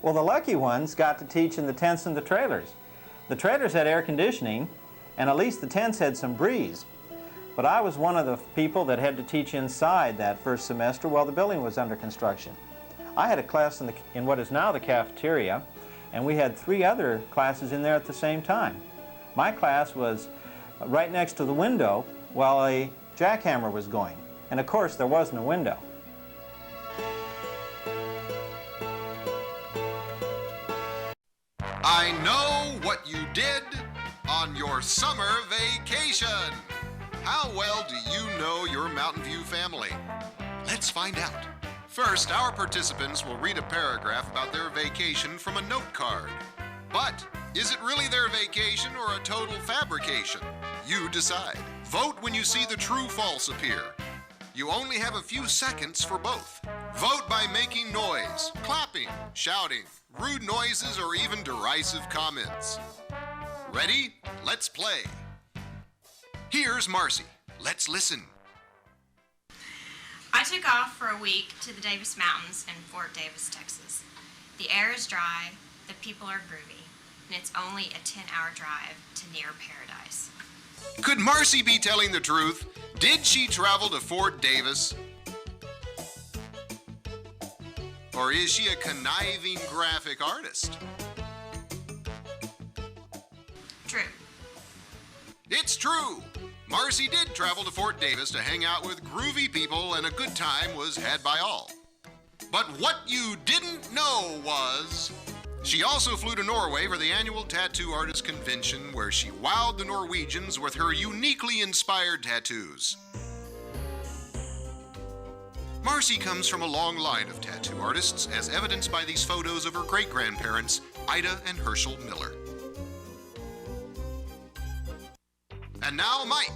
Well, the lucky ones got to teach in the tents and the trailers. The trailers had air conditioning, and at least the tents had some breeze. But I was one of the people that had to teach inside that first semester while the building was under construction. I had a class in what is now the cafeteria, and we had 3 other classes in there at the same time. My class was right next to the window while a jackhammer was going. And of course, there wasn't a window. I know what you did on your summer vacation. How well do you know your Mountain View family? Let's find out. First, our participants will read a paragraph about their vacation from a note card. But is it really their vacation or a total fabrication? You decide. Vote when you see the true-false appear. You only have a few seconds for both. Vote by making noise, clapping, shouting, rude noises, or even derisive comments. Ready? Let's play. Here's Marcy. Let's listen. I took off for a week to the Davis Mountains in Fort Davis, Texas. The air is dry, the people are groovy, and it's only a 10-hour drive to near paradise. Could Marcy be telling the truth? Did she travel to Fort Davis? Or is she a conniving graphic artist? True. It's true. Marcy did travel to Fort Davis to hang out with groovy people, and a good time was had by all. But what you didn't know was she also flew to Norway for the annual Tattoo Artists Convention, where she wowed the Norwegians with her uniquely inspired tattoos. Marcy comes from a long line of tattoo artists, as evidenced by these photos of her great-grandparents, Ida and Herschel Miller. And now, Mike.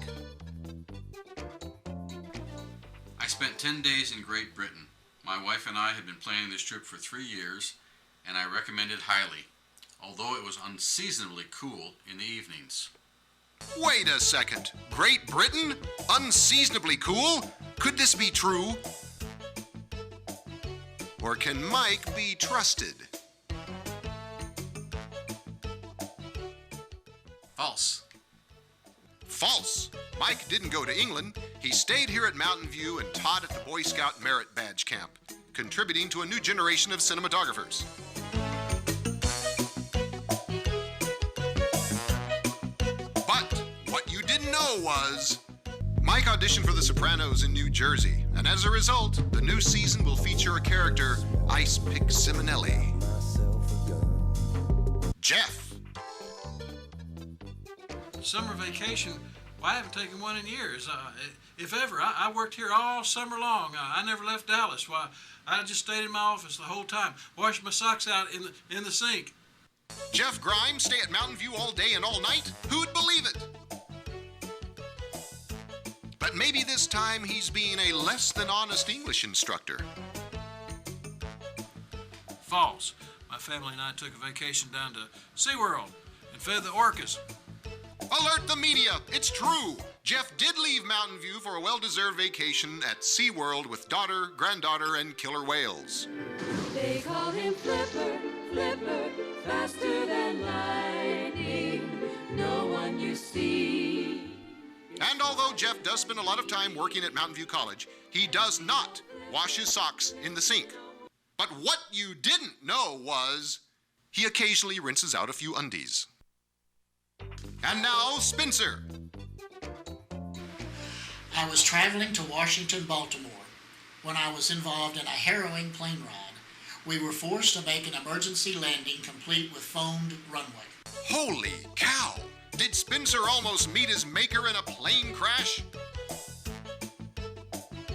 I spent 10 days in Great Britain. My wife and I had been planning this trip for 3 years, and I recommend it highly, although it was unseasonably cool in the evenings. Wait a second. Great Britain? Unseasonably cool? Could this be true? Or can Mike be trusted? False. False. Mike didn't go to England. He stayed here at Mountain View and taught at the Boy Scout Merit Badge Camp, contributing to a new generation of cinematographers. But what you didn't know was Mike auditioned for The Sopranos in New Jersey, and as a result, the new season will feature a character, Ice Pick Simonelli. Jeff. Summer vacation, well, I haven't taken one in years. If ever, I worked here all summer long. I never left Dallas. Why, I just stayed in my office the whole time, washed my socks out in the sink. Jeff Grimes stay at Mountain View all day and all night? Who'd believe it? But maybe this time he's being a less than honest English instructor. False. My family and I took a vacation down to SeaWorld and fed the orcas. Alert the media! It's true! Jeff did leave Mountain View for a well-deserved vacation at SeaWorld with daughter, granddaughter, and killer whales. They call him Flipper, Flipper, faster than lightning, no one you see. And although Jeff does spend a lot of time working at Mountain View College, he does not wash his socks in the sink. But what you didn't know was he occasionally rinses out a few undies. And now, Spencer. I was traveling to Washington, Baltimore, when I was involved in a harrowing plane ride. We were forced to make an emergency landing complete with foamed runway. Holy cow! Did Spencer almost meet his maker in a plane crash?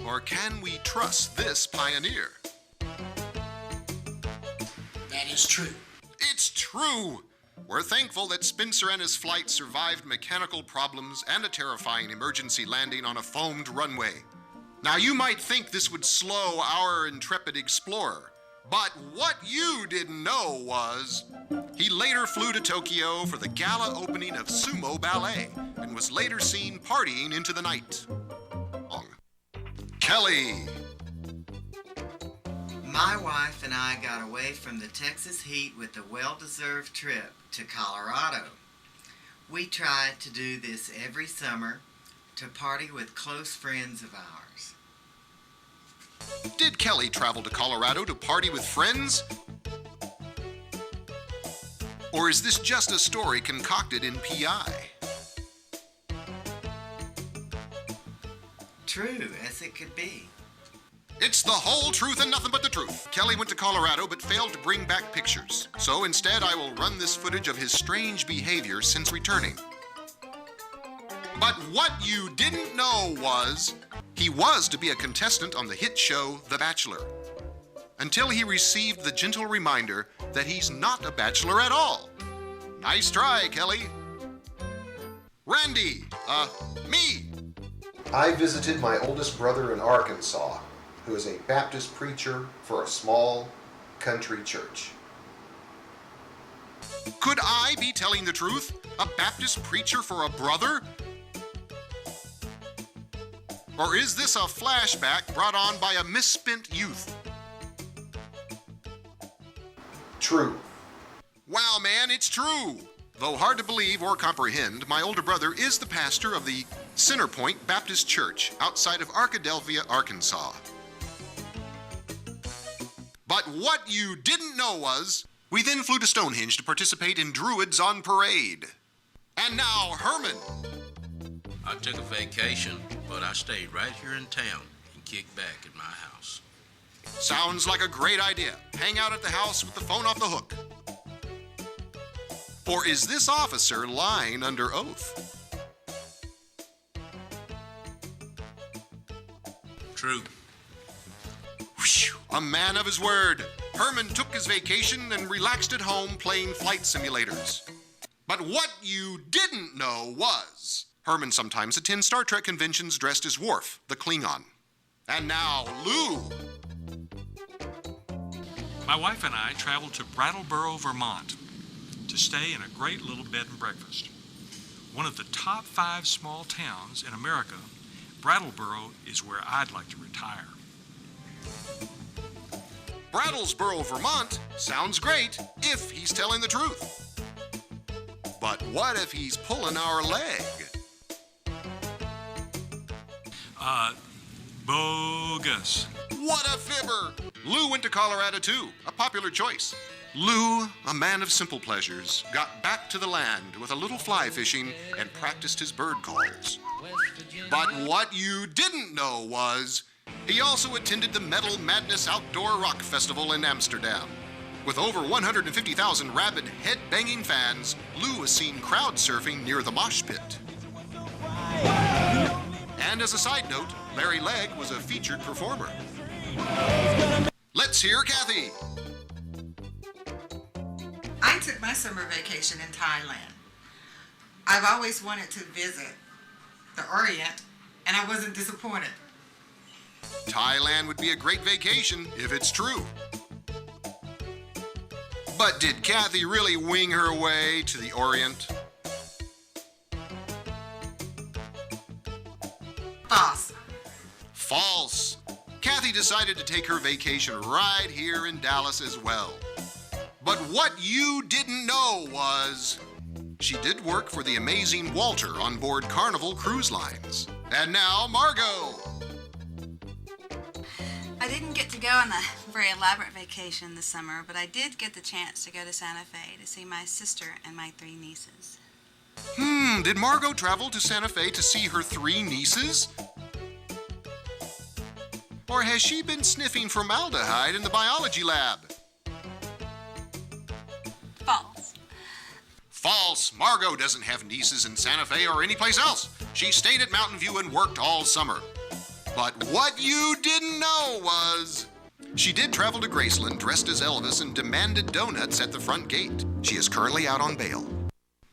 Or can we trust this pioneer? That is true. It's true! We're thankful that Spencer and his flight survived mechanical problems and a terrifying emergency landing on a foamed runway. Now, you might think this would slow our intrepid explorer, but what you didn't know was he later flew to Tokyo for the gala opening of Sumo Ballet and was later seen partying into the night. Kelly. My wife and I got away from the Texas heat with a well-deserved trip to Colorado. We tried to do this every summer to party with close friends of ours. Did Kelly travel to Colorado to party with friends? Or is this just a story concocted in PI? True as it could be. It's the whole truth and nothing but the truth. Kelly went to Colorado but failed to bring back pictures. So instead, I will run this footage of his strange behavior since returning. But what you didn't know was, he was to be a contestant on the hit show The Bachelor. Until he received the gentle reminder that he's not a bachelor at all. Nice try, Kelly. Randy, me. I visited my oldest brother in Arkansas, who is a Baptist preacher for a small country church. Could I be telling the truth? A Baptist preacher for a brother? Or is this a flashback brought on by a misspent youth? True. Wow, man, it's true. Though hard to believe or comprehend, my older brother is the pastor of the Centerpoint Baptist Church outside of Arkadelphia, Arkansas. But what you didn't know was, we then flew to Stonehenge to participate in Druids on Parade. And now, Herman. I took a vacation, but I stayed right here in town and kicked back at my house. Sounds like a great idea. Hang out at the house with the phone off the hook. Or is this officer lying under oath? True. Whew, a man of his word. Herman took his vacation and relaxed at home playing flight simulators. But what you didn't know was, Herman sometimes attends Star Trek conventions dressed as Worf, the Klingon. And now, Lou. My wife and I traveled to Brattleboro, Vermont to stay in a great little bed and breakfast. One of the top 5 small towns in America, Brattleboro is where I'd like to retire. Brattleboro, Vermont sounds great if he's telling the truth. But what if he's pulling our leg? Bogus. What a fibber! Lou went to Colorado too, a popular choice. Lou, a man of simple pleasures, got back to the land with a little fly fishing and practiced his bird calls. But what you didn't know was, he also attended the Metal Madness Outdoor Rock Festival in Amsterdam. With over 150,000 rabid, head-banging fans, Lou was seen crowd surfing near the mosh pit. And as a side note, Larry Legg was a featured performer. Let's hear Kathy. I took my summer vacation in Thailand. I've always wanted to visit the Orient, and I wasn't disappointed. Thailand would be a great vacation if it's true. But did Kathy really wing her way to the Orient? False. False. Kathy decided to take her vacation right here in Dallas as well. But what you didn't know was, she did work for the amazing Walter on board Carnival Cruise Lines. And now, Margot. I didn't get to go on a very elaborate vacation this summer, but I did get the chance to go to Santa Fe to see my sister and my 3 nieces. Did Margot travel to Santa Fe to see her 3 nieces? Or has she been sniffing formaldehyde in the biology lab? False. False. Margot doesn't have nieces in Santa Fe or anyplace else. She stayed at Mountain View and worked all summer. But what you didn't know was, she did travel to Graceland dressed as Elvis and demanded donuts at the front gate. She is currently out on bail.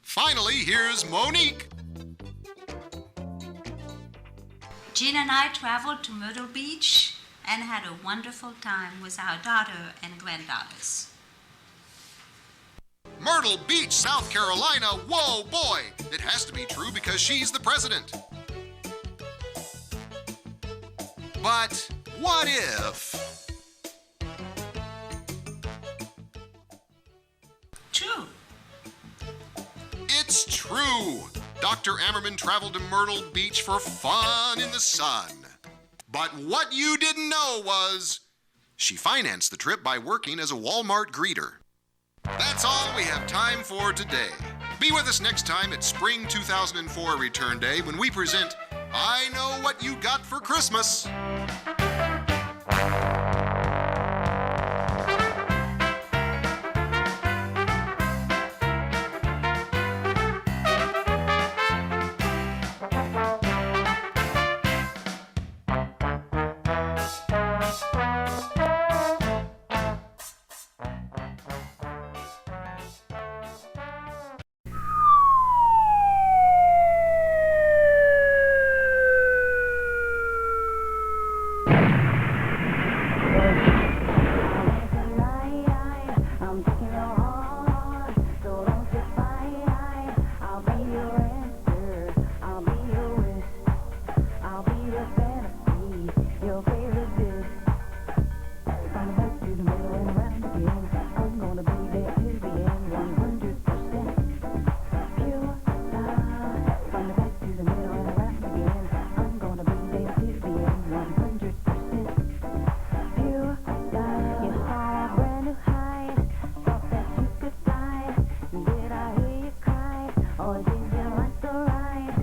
Finally, here's Monique. Jean and I traveled to Myrtle Beach and had a wonderful time with our daughter and granddaughters. Myrtle Beach, South Carolina. Whoa, boy. It has to be true because she's the president. But what if true. It's true! Dr. Ammerman traveled to Myrtle Beach for fun in the sun. But what you didn't know was she financed the trip by working as a Walmart greeter. That's all we have time for today. Be with us next time at Spring 2004 Return Day when we present I Know What You Got for Christmas.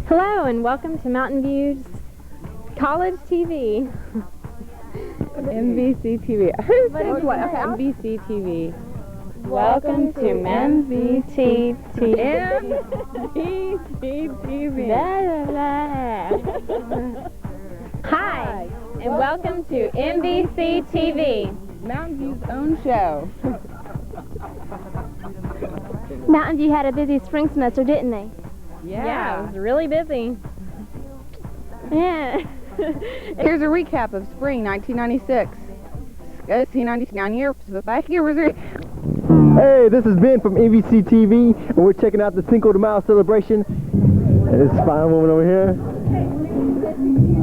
Hello and welcome to Mountain View's College TV. MVC TV. Everybody's what? Okay, MVC TV. Welcome to MVC TV. MVC TV. Hi, and welcome to MVC TV. Mountain View's own show. Mountain View had a busy spring semester, didn't they? Yeah, it was really busy. Yeah. Here's a recap of spring 1996. 1999 year back here was it? Hey, this is Ben from MVC TV, and we're checking out the Cinco de Mayo celebration. And this fine woman over here.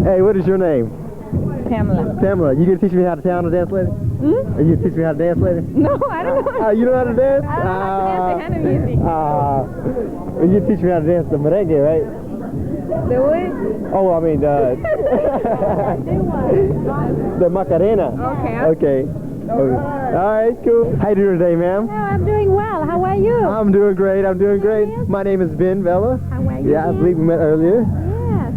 Hey, what is your name? Pamela. Pamela, you gonna teach me how to dance later? Hmm? Are you gonna teach me how to dance later? No, I don't know. You know how to dance? I don't know how to dance the kind of music. You can teach me how to dance the merengue, right? The what? Oh, I mean the Macarena. Okay. Okay. All right, cool. How you doing today, ma'am? Oh, I'm doing well. How are you? I'm doing great. I'm doing great. My name is Ben Vella. How are you? Yeah, I believe we met earlier.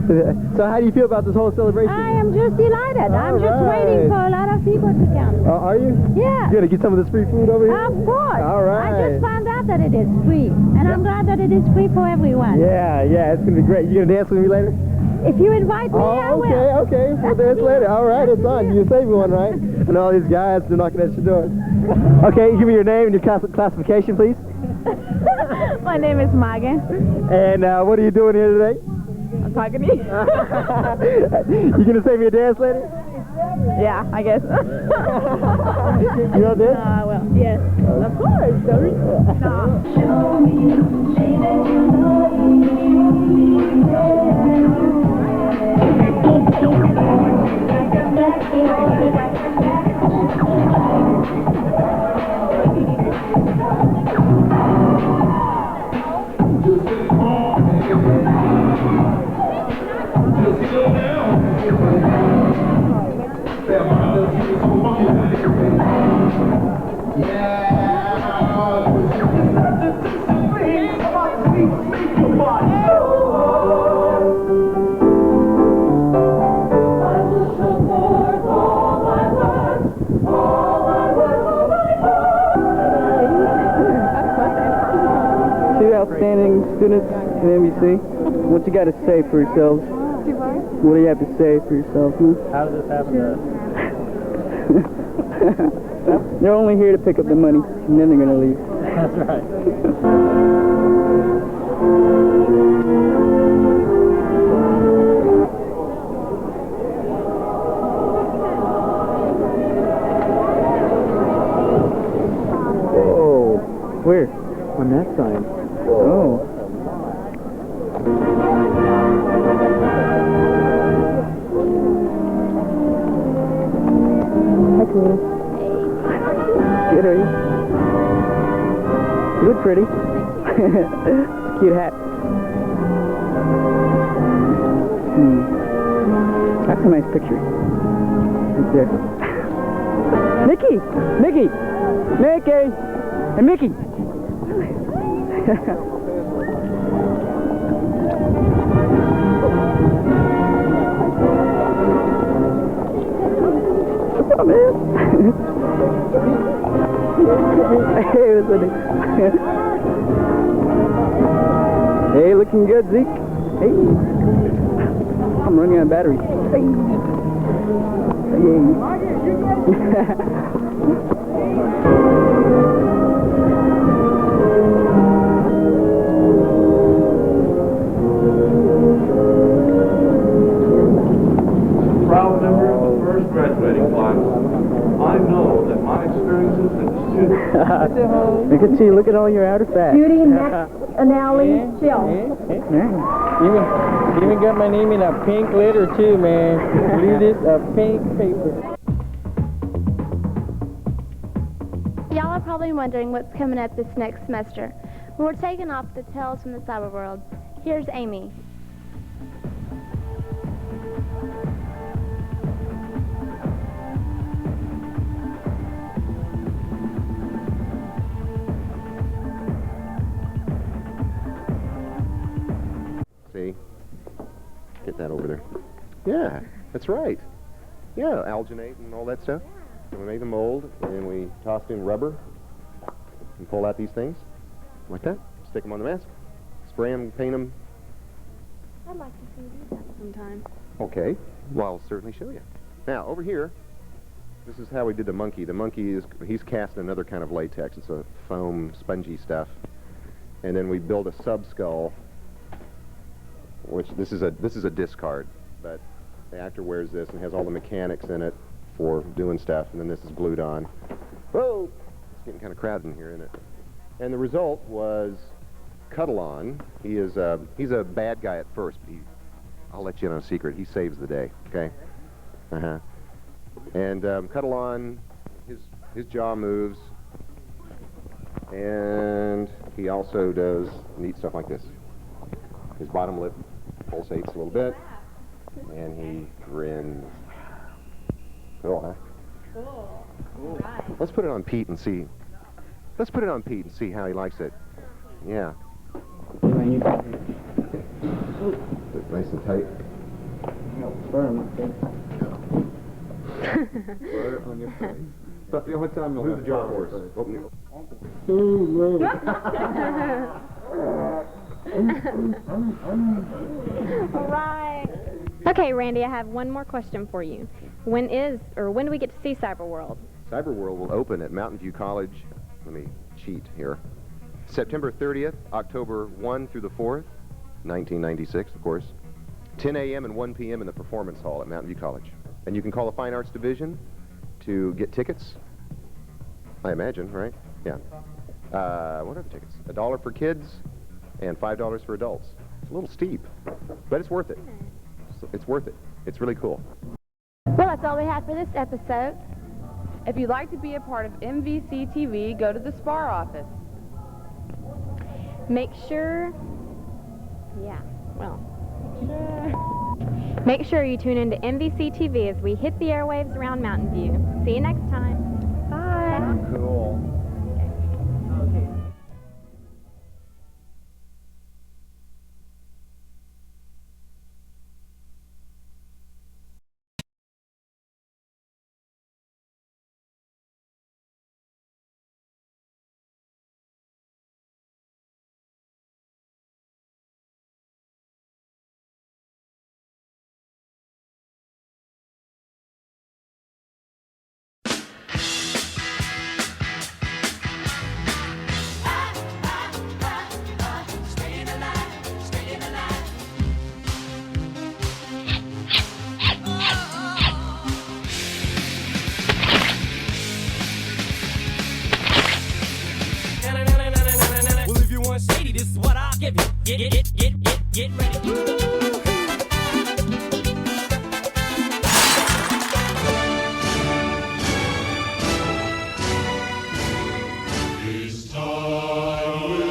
Yes. So how do you feel about this whole celebration? I am just delighted. I'm just waiting for a lot of people to come. Are you? Yeah. You gonna get some of this free food over here? Of course. All right. I just found out that it is free, and I'm glad that it is free for everyone. Yeah, it's gonna be great. You gonna dance with me later? If you invite me, I will. Okay. We'll dance later. All right, it's on. You saved me one, right? And all these guys, they're knocking at your door. Okay, give me your name and your classification, please. My name is Megan. And what are you doing here today? I'm talking to you. You gonna save me a dance later? Yeah, I guess. You know this? Well, yes. Of course. No. Show me that you know Outstanding students in MVC. What you got to say for yourselves? What do you have to say for yourself? How does this happen to us? They're only here to pick up the money, and then they're going to leave. That's right. Whoa. Where? On that side. Oh. Hi, Cody. Good, are you? Good pretty. It's a cute hat. That's a nice picture. Right there. Mickey! Mickey! Mickey! Hey, Mickey! What's up, man? Hey, what's up? Hey, looking good, Zeke. Hey. I'm running out of batteries. Hey. Proud member of the first graduating class, I know that my experiences as a student. Look at you, look at all your artifacts. Beauty, neck, anally, shell. Even got my name in a pink letter too, man. Leave this a pink paper. Y'all are probably wondering what's coming up this next semester. We're taking off the Tales from the Cyber World. Here's Amy. See? Get that over there. Yeah, that's right. Yeah, alginate and all that stuff. And we made the mold, and we tossed in rubber and pull out these things like that. Stick them on the mask. Spray them, paint them. I'd like to see you do that sometime. Okay, well, I'll certainly show you. Now, over here, this is how we did the monkey. The monkey he's cast in another kind of latex. It's a foam, spongy stuff. And then we build a sub-skull, which this is a discard, but the actor wears this and has all the mechanics in it for doing stuff, and then this is glued on. Whoa! It's getting kind of crowded in here, isn't it? And the result was Cuddle-On. He's a bad guy at first, but I'll let you in on a secret. He saves the day, okay? And Cuddle-On, his jaw moves, and he also does neat stuff like this. His bottom lip pulsates a little bit, and he grins. Cool, huh? Cool. Right. Let's put it on Pete and see. Let's put it on Pete and see how he likes it. Yeah. Nice and tight. Firm. Fur on your face. That's the only time you'll Who's have the jaw horse? All right. Okay, Randy, I have one more question for you. When do we get to see Cyber World? Cyber World will open at Mountain View College. Let me cheat here. September 30th, October 1 through the 4th, 1996, of course. 10 a.m. and 1 p.m. in the Performance Hall at Mountain View College. And you can call the Fine Arts Division to get tickets. I imagine, right? Yeah. What are the tickets? $1 for kids and $5 for adults. It's a little steep, but it's worth it. It's worth it. It's really cool. Well, that's all we have for this episode. If you'd like to be a part of MVC TV, go to the SPAR office. Make sure you tune into MVC TV as we hit the airwaves around Mountain View. See you next time. Bye. Cool. Get ready. This time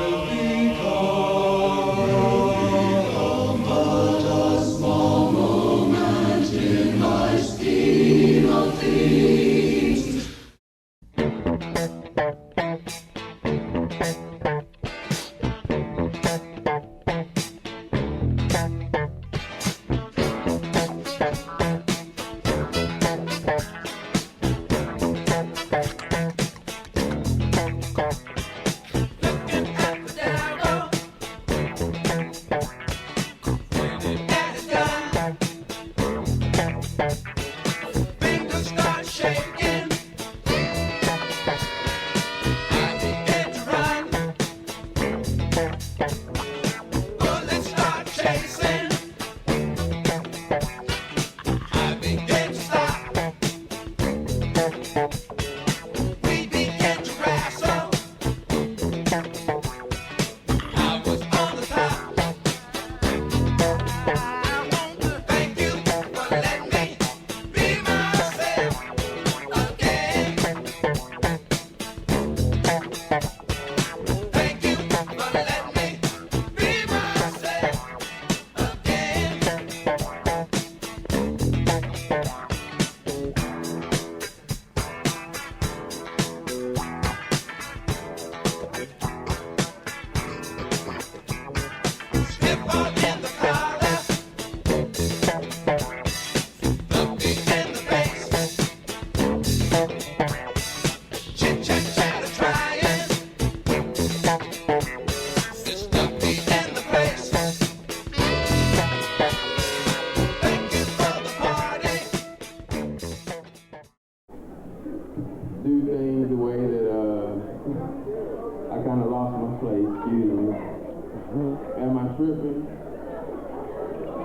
am I tripping?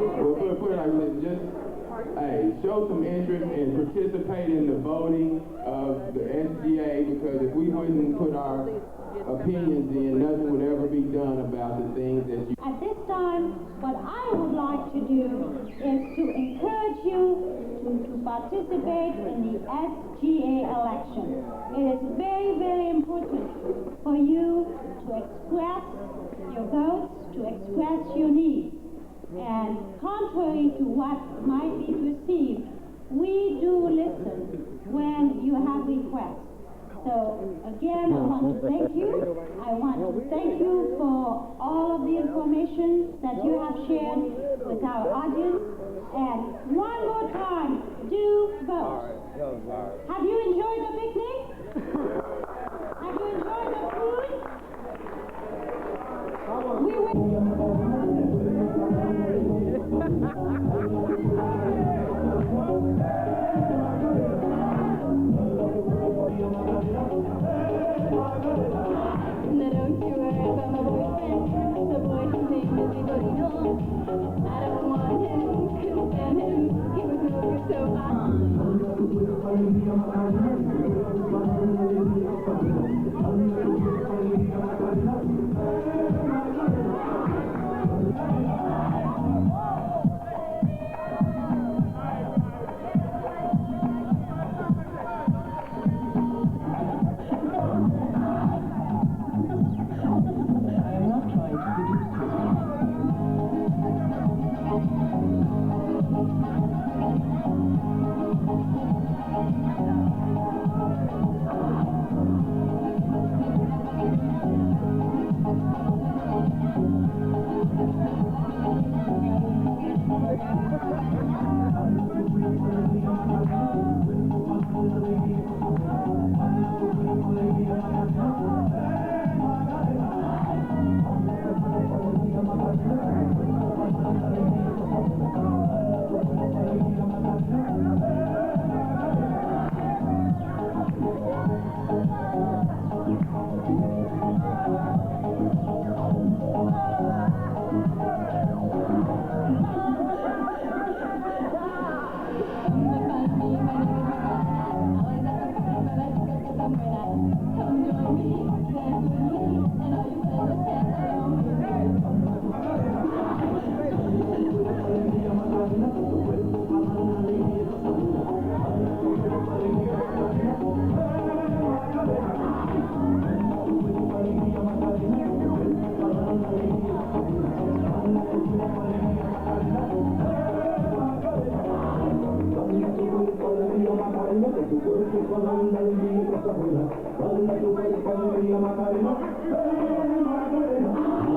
Well, put it like this, just, hey, show some interest and participate in the voting of the SGA, because if we wouldn't put our opinions in, nothing would ever be done about the things that you... At this time, what I would like to do is to encourage you to participate in the SGA election. It is very, very important for you to express your votes, to express your needs. And contrary to what might be perceived, we do listen when you have requests. So again, I want to thank you. I want to thank you for all of the information that you have shared with our audience. And one more time, do vote. Have you enjoyed the picnic? Have you enjoyed the food? We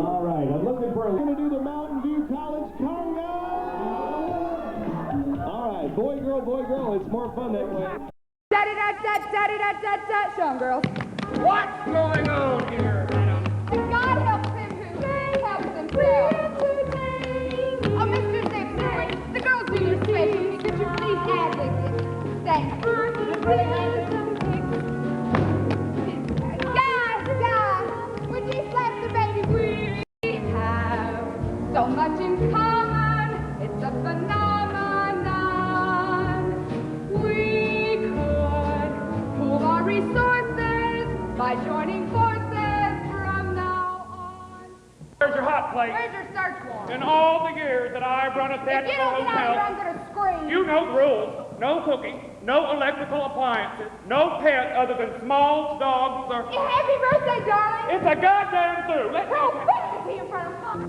All right, I'm looking for we're going to do the Mountain View College conga. All right, boy, girl, it's more fun that way. Da-da-da-da-da-da-da-da, Sean girls. What's going on here, madam? And God helps him who helps himself. Oh, Mr. Zipper, the girls do your special. Could you please ad-lib this? Thanks. Guys, would you slap the baby? We have so much in common. It's a phenomenon. We could pool our resources by joining forces from now on. Where's your hot plate? Where's your search warrant? In all the years that I've run a If theatrical you don't get out hotel, here, I'm gonna scream. you know the rules. No cooking, no electrical appliances, no pet other than small dogs or... Happy birthday, darling. It's a goddamn zoo. Let's go. Profanity in front of mom.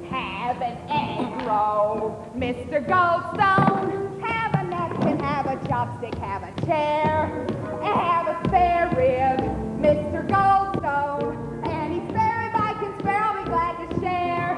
Have an egg roll, Mr. Goldstone. Have a napkin, have a chopstick, have a chair. Have a spare rib, Mr. Goldstone. Any spare rib I can spare, I'll be glad to share.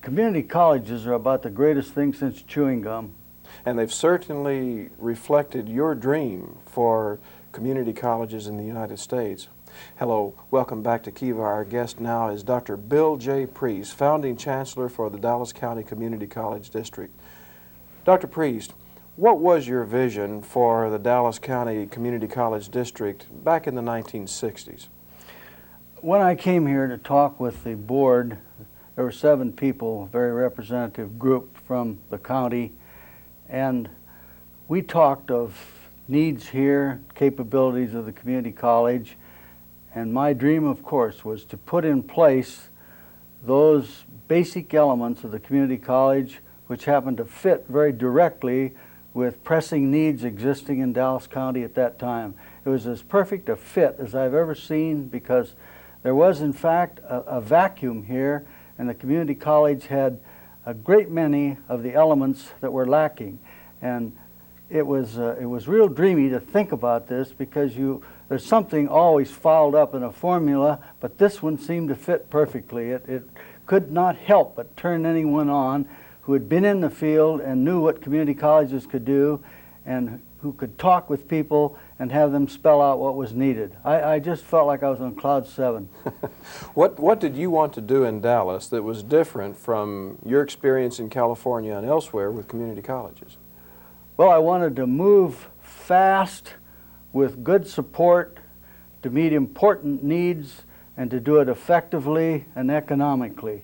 community colleges are about the greatest thing since chewing gum. And they've certainly reflected your dream for community colleges in the United States. Hello, welcome back to Kiva. Our guest now is Dr. Bill J. Priest, founding chancellor for the Dallas County Community College District. Dr. Priest, what was your vision for the Dallas County Community College District back in the 1960s? When I came here to talk with the board, there were 7 people, a very representative group from the county, and we talked of needs here, capabilities of the community college, and my dream, of course, was to put in place those basic elements of the community college which happened to fit very directly with pressing needs existing in Dallas County at that time. It was as perfect a fit as I've ever seen, because there was, in fact, a vacuum here, and the community college had a great many of the elements that were lacking. And it was real dreamy to think about this, because there's something always fouled up in a formula, but this one seemed to fit perfectly. It could not help but turn anyone on who had been in the field and knew what community colleges could do, and who could talk with people and have them spell out what was needed. I just felt like I was on cloud 7. What did you want to do in Dallas that was different from your experience in California and elsewhere with community colleges? Well, I wanted to move fast with good support to meet important needs and to do it effectively and economically.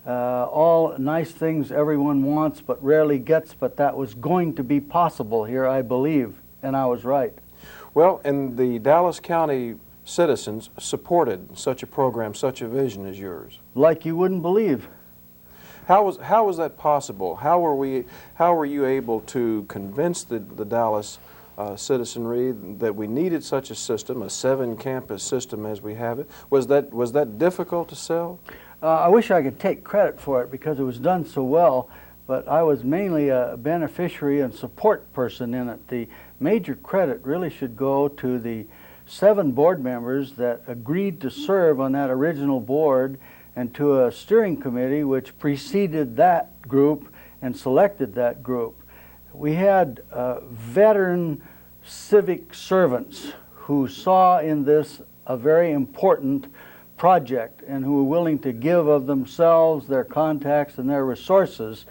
All nice things everyone wants but rarely gets, but that was going to be possible here, I believe, and I was right. Well, and the Dallas County citizens supported such a program, such a vision as yours. Like you wouldn't believe. How was that possible? How were you able to convince the Dallas citizenry that we needed such a system, a 7-campus system as we have it? Was that difficult to sell? I wish I could take credit for it, because it was done so well, but I was mainly a beneficiary and support person in it. The major credit really should go to the 7 board members that agreed to serve on that original board, and to a steering committee which preceded that group and selected that group. We had veteran civic servants who saw in this a very important project, and who were willing to give of themselves, their contacts, and their resources.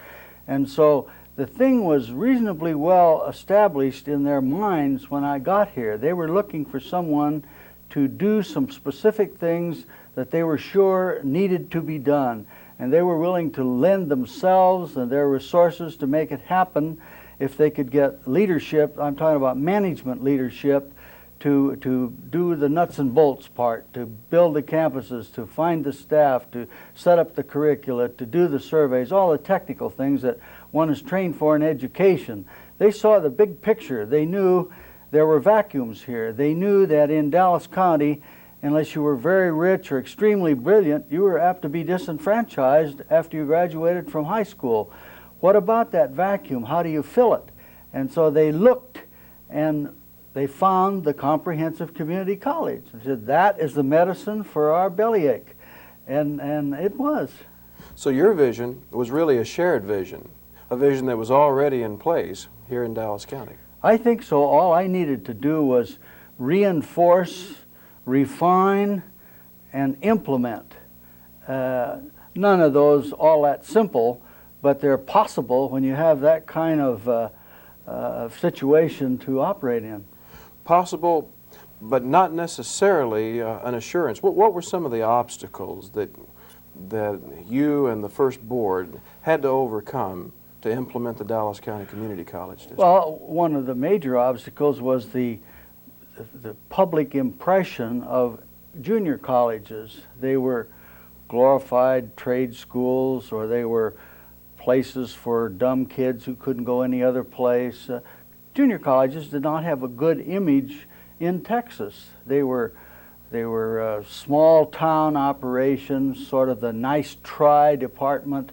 And so the thing was reasonably well established in their minds when I got here. They were looking for someone to do some specific things that they were sure needed to be done, and they were willing to lend themselves and their resources to make it happen if they could get leadership. I'm talking about management leadership, to do the nuts and bolts part, to build the campuses, to find the staff, to set up the curricula, to do the surveys, all the technical things that one is trained for in education. They saw the big picture. They knew there were vacuums here. They knew that in Dallas County, unless you were very rich or extremely brilliant, you were apt to be disenfranchised after you graduated from high school. What about that vacuum? How do you fill it? And so they looked, and they found the comprehensive community college. They said, that is the medicine for our bellyache. And it was. So your vision was really a shared vision, a vision that was already in place here in Dallas County. I think so. All I needed to do was reinforce, refine, and implement. None of those all that simple, but they're possible when you have that kind of situation to operate in. Possible, but not necessarily an assurance. What were some of the obstacles that you and the first board had to overcome to implement the Dallas County Community College District? Well, one of the major obstacles was the public impression of junior colleges. They were glorified trade schools, or they were places for dumb kids who couldn't go any other place. Junior colleges did not have a good image in Texas. They were small town operations, sort of the nice try department.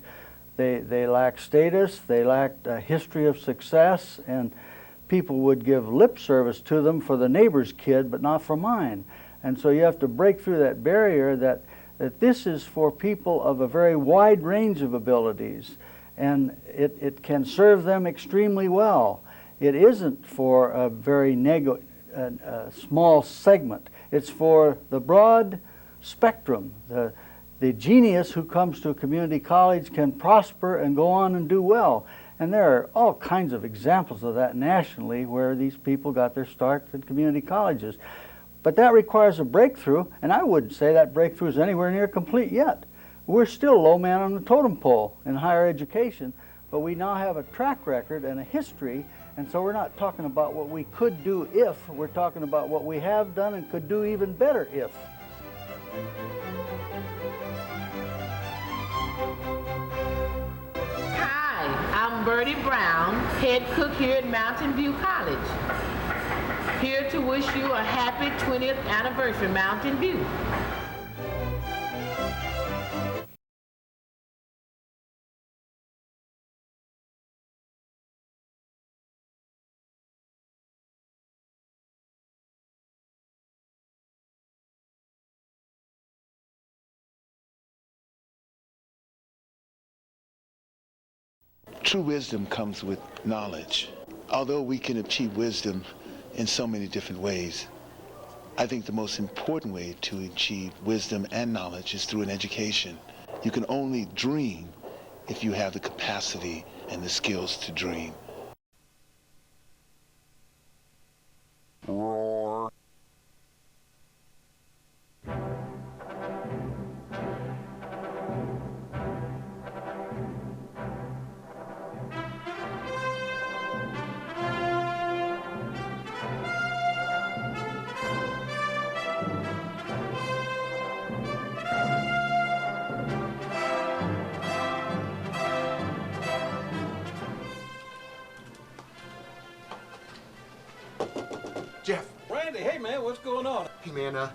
They lacked status, they lacked a history of success, and people would give lip service to them for the neighbor's kid, but not for mine. And so you have to break through that barrier that that this is for people of a very wide range of abilities, and it can serve them extremely well. It isn't for a very small segment. It's for the broad spectrum. The genius who comes to a community college can prosper and go on and do well. And there are all kinds of examples of that nationally where these people got their start in community colleges. But that requires a breakthrough, and I wouldn't say that breakthrough is anywhere near complete yet. We're still low man on the totem pole in higher education, but we now have a track record and a history, and so we're not talking about what we could do if, we're talking about what we have done and could do even better if. Hi, I'm Bertie Brown, head cook here at Mountain View College. Here to wish you a happy 20th anniversary, Mountain View. True wisdom comes with knowledge. Although we can achieve wisdom in so many different ways, I think the most important way to achieve wisdom and knowledge is through an education. You can only dream if you have the capacity and the skills to dream. Roar. Jeff. Randy, hey man, what's going on? Hey man,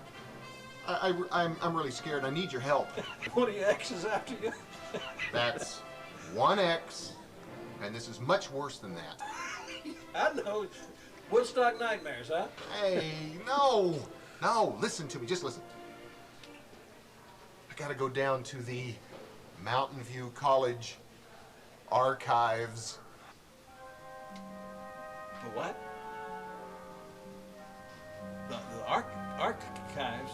I'm really scared. I need your help. What are your X's after you? That's one X, and this is much worse than that. I know. Woodstock nightmares, huh? Hey, no, listen to me, just listen. I gotta go down to the Mountain View College archives. The what? The archives.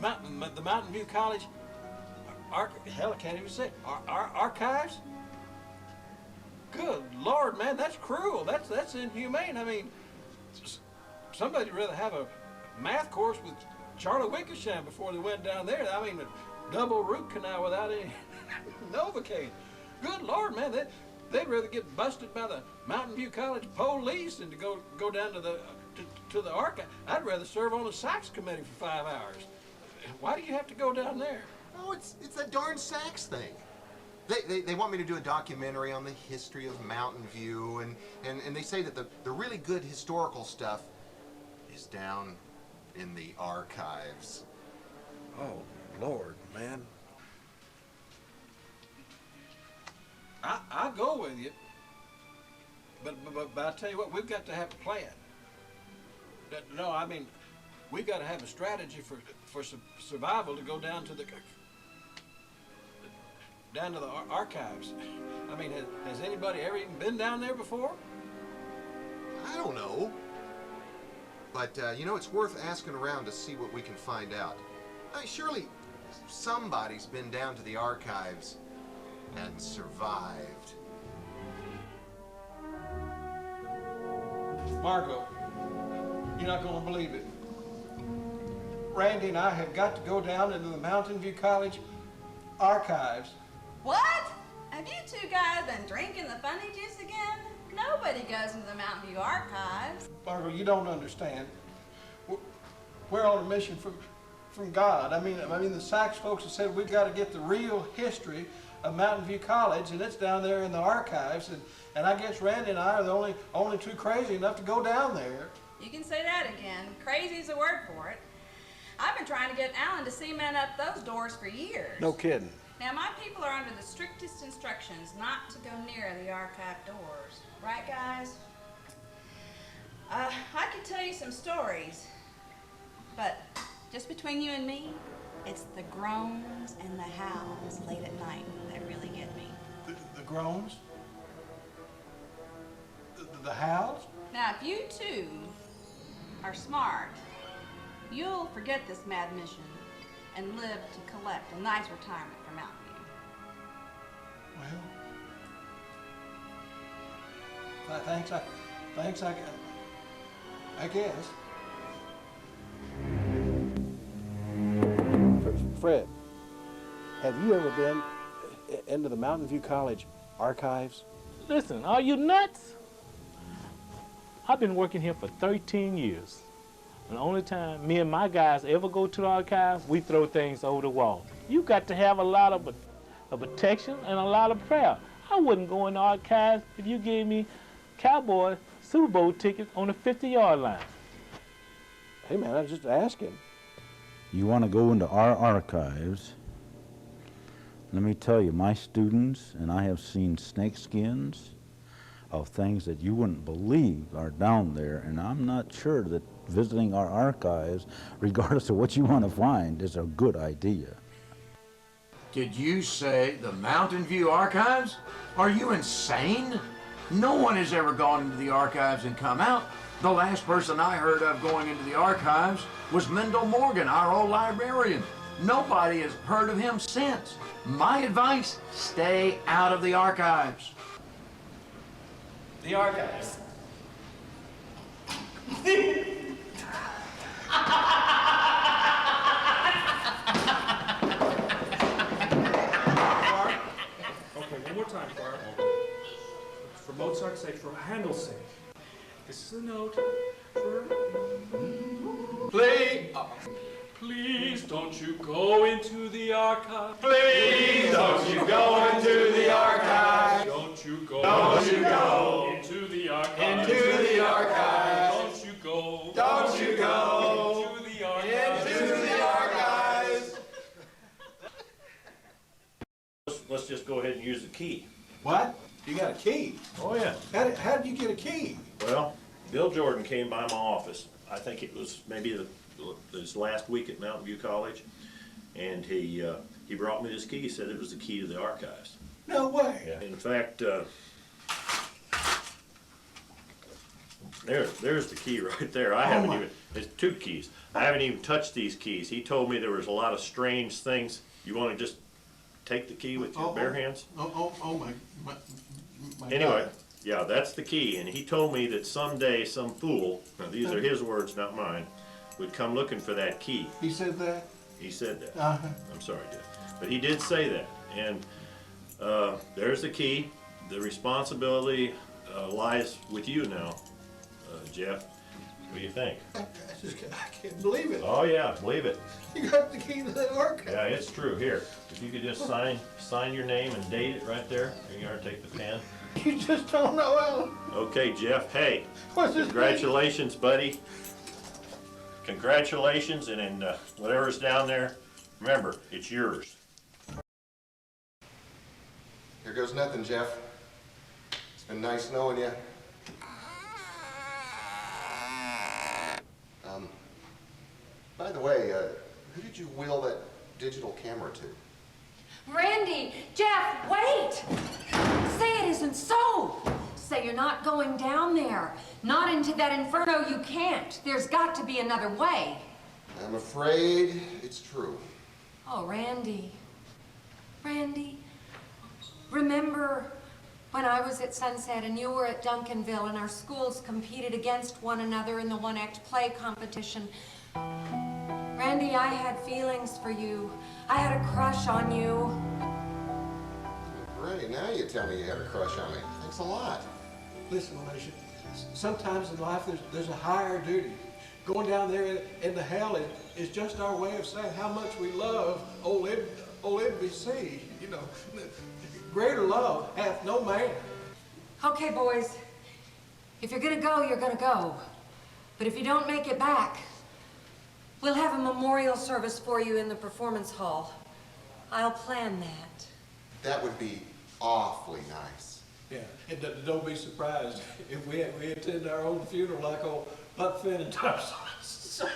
The Mountain View College. Hell, I can't even say. Archives. Good Lord, man, that's cruel. That's inhumane. I mean, somebody'd rather have a math course with Charlie Wickersham before they went down there. I mean, a double root canal without any Novocaine. Good Lord, man, they'd rather get busted by the Mountain View College police than to go down to the archive. I'd rather serve on the Sachs committee for 5 hours. Why do you have to go down there? Oh, it's that darn Sachs thing. They want me to do a documentary on the history of Mountain View, and they say that the really good historical stuff is down in the archives. Oh, Lord, man. I'll go with you, but I tell you what, we've got to have a plan. No, I mean, we've got to have a strategy for survival to go down to the archives. I mean, has anybody ever even been down there before? I don't know, but you know, it's worth asking around to see what we can find out. Surely somebody's been down to the archives and survived. Margot, you're not going to believe it. Randy and I have got to go down into the Mountain View College archives. What? Have you two guys been drinking the funny juice again? Nobody goes into the Mountain View archives. Margot, you don't understand. We're on a mission from God. I mean, the Sachs folks have said we've got to get the real history of Mountain View College, and it's down there in the archives, and I guess Randy and I are the only two crazy enough to go down there. You can say that again. Crazy's a word for it. I've been trying to get Alan to cement up those doors for years. No kidding. Now, my people are under the strictest instructions not to go near the archive doors. Right, guys? I could tell you some stories, but just between you and me, it's the groans and the howls late at night that really get me. The groans? The howls? Now, if you two are smart, you'll forget this mad mission and live to collect a nice retirement for Mountain View. Well, thanks, I guess. Fred, have you ever been into the Mountain View College archives? Listen, are you nuts? I've been working here for 13 years. And the only time me and my guys ever go to the archives, we throw things over the wall. You got to have a lot of protection and a lot of prayer. I wouldn't go in the archives if you gave me Cowboy Super Bowl tickets on the 50-yard line. Hey man, I was just asking. You want to go into our archives? Let me tell you, my students and I have seen snake skins of things that you wouldn't believe are down there, and I'm not sure that visiting our archives, regardless of what you want to find, is a good idea. Did you say the Mountain View Archives? Are you insane? No one has ever gone into the archives and come out. The last person I heard of going into the archives was Mendel Morgan, our old librarian. Nobody has heard of him since. My advice, stay out of the archives. The archives. Okay, one more time, Clark. For Mozart's sake, for Handel's sake. This is a note for... Play. Please don't you go into the archive. Please don't you go into the archive. Don't you go. Don't you go into the archive. into the archive. Don't you go. Don't you go into the archive. into the archives. Let's just go ahead and use the key. What? You got a key? Oh yeah. How did you get a key? Well, Bill Jordan came by my office. I think it was maybe his last week at Mountain View College, and he brought me this key. He said it was the key to the archives. No way. Yeah. In fact, there's the key right there. I haven't even. It's two keys. I haven't even touched these keys. He told me there was a lot of strange things. You want to just take the key with your bare hands? Oh my Anyway, God. yeah, that's the key. And he told me that someday some fool, now these are his words, not mine, would come looking for that key. He said that? He said that. Uh-huh. I'm sorry, Jeff. But he did say that. And there's the key. The responsibility lies with you now, Jeff. What do you think? I can't believe it. Oh yeah, believe it. You got the key to the archive. Yeah, it's true. Here, if you could just sign your name and date it right there. Here you are, take the pen. You just don't know how. Okay, Jeff, hey, What's his congratulations, buddy. Congratulations, and whatever's down there, remember, it's yours. Here goes nothing, Jeff. It's been nice knowing you. By the way, who did you wheel that digital camera to? Randy, Jeff, wait! Say it isn't so. Say you're not going down there. Not into that inferno, you can't. There's got to be another way. I'm afraid it's true. Oh, Randy. Randy, remember when I was at Sunset and you were at Duncanville and our schools competed against one another in the one-act play competition? Randy, I had feelings for you. I had a crush on you. Great, now you tell me you had a crush on me. Thanks a lot. Listen, Alicia, sometimes in life there's a higher duty. Going down there into hell is just our way of saying how much we love old MVC. You know, greater love hath no man. Okay, boys. If you're gonna go, you're gonna go. But if you don't make it back, we'll have a memorial service for you in the performance hall. I'll plan that. That would be awfully nice. Yeah, and don't be surprised if we attend our own funeral like old Buck Finn and Tom Okay,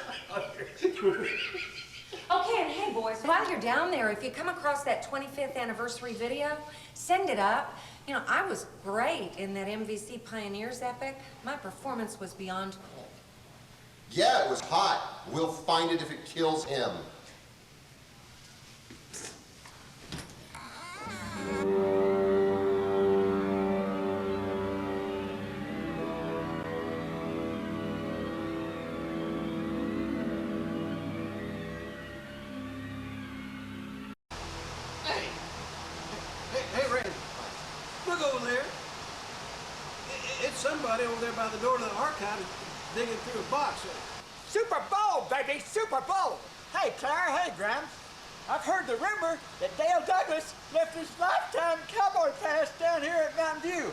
and hey, boys, while you're down there, if you come across that 25th anniversary video, send it up. You know, I was great in that MVC Pioneers epic. My performance was beyond cool. Yeah, it was hot. We'll find it if it kills him. Hey, Randy, look over there. It's somebody over there by the door to the archive digging through a box. Super Bowl, baby, Super Bowl. Hey, Claire, hey, Graham. I've heard the rumor that Dale Douglas left his lifetime cowboy pass down here at Mountain View.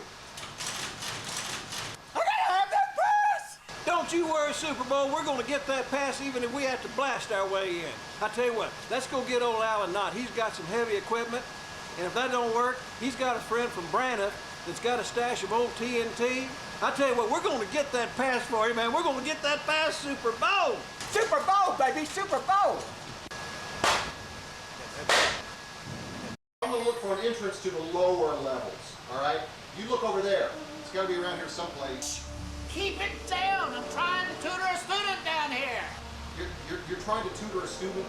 I gotta have that pass! Don't you worry, Super Bowl. We're going to get that pass even if we have to blast our way in. I tell you what, let's go get old Alan Knott. He's got some heavy equipment. And if that don't work, he's got a friend from Brandon that's got a stash of old TNT. I tell you what, we're going to get that pass for you, man. We're going to get that pass, Super Bowl. Super Bowl, baby, Super Bowl. I'm going to look for an entrance to the lower levels, all right? You look over there. It's got to be around here someplace. Keep it down. I'm trying to tutor a student down here. You're trying to tutor a student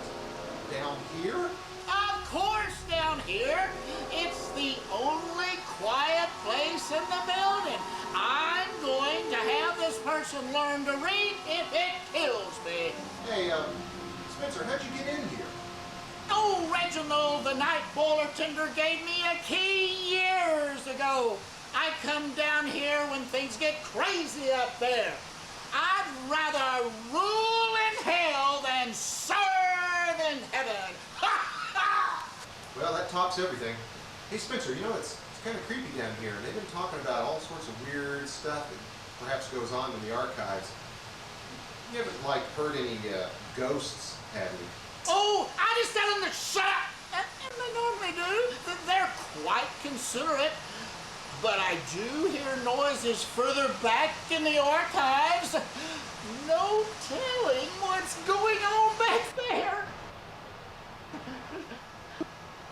down here? Of course, down here. It's the only quiet place in the building. I'm going to have this person learn to read if it kills me. Hey, Spencer, how'd you get in here? Oh, Reginald, the night boiler tender gave me a key years ago. I come down here when things get crazy up there. I'd rather rule in hell than serve in heaven. Well, that tops everything. Hey, Spencer, you know, it's kind of creepy down here. They've been talking about all sorts of weird stuff that perhaps goes on in the archives. You haven't, like, heard any ghosts, have you? Oh, I just tell them to shut up. And they normally do. They're quite considerate. But I do hear noises further back in the archives. No telling what's going on back there.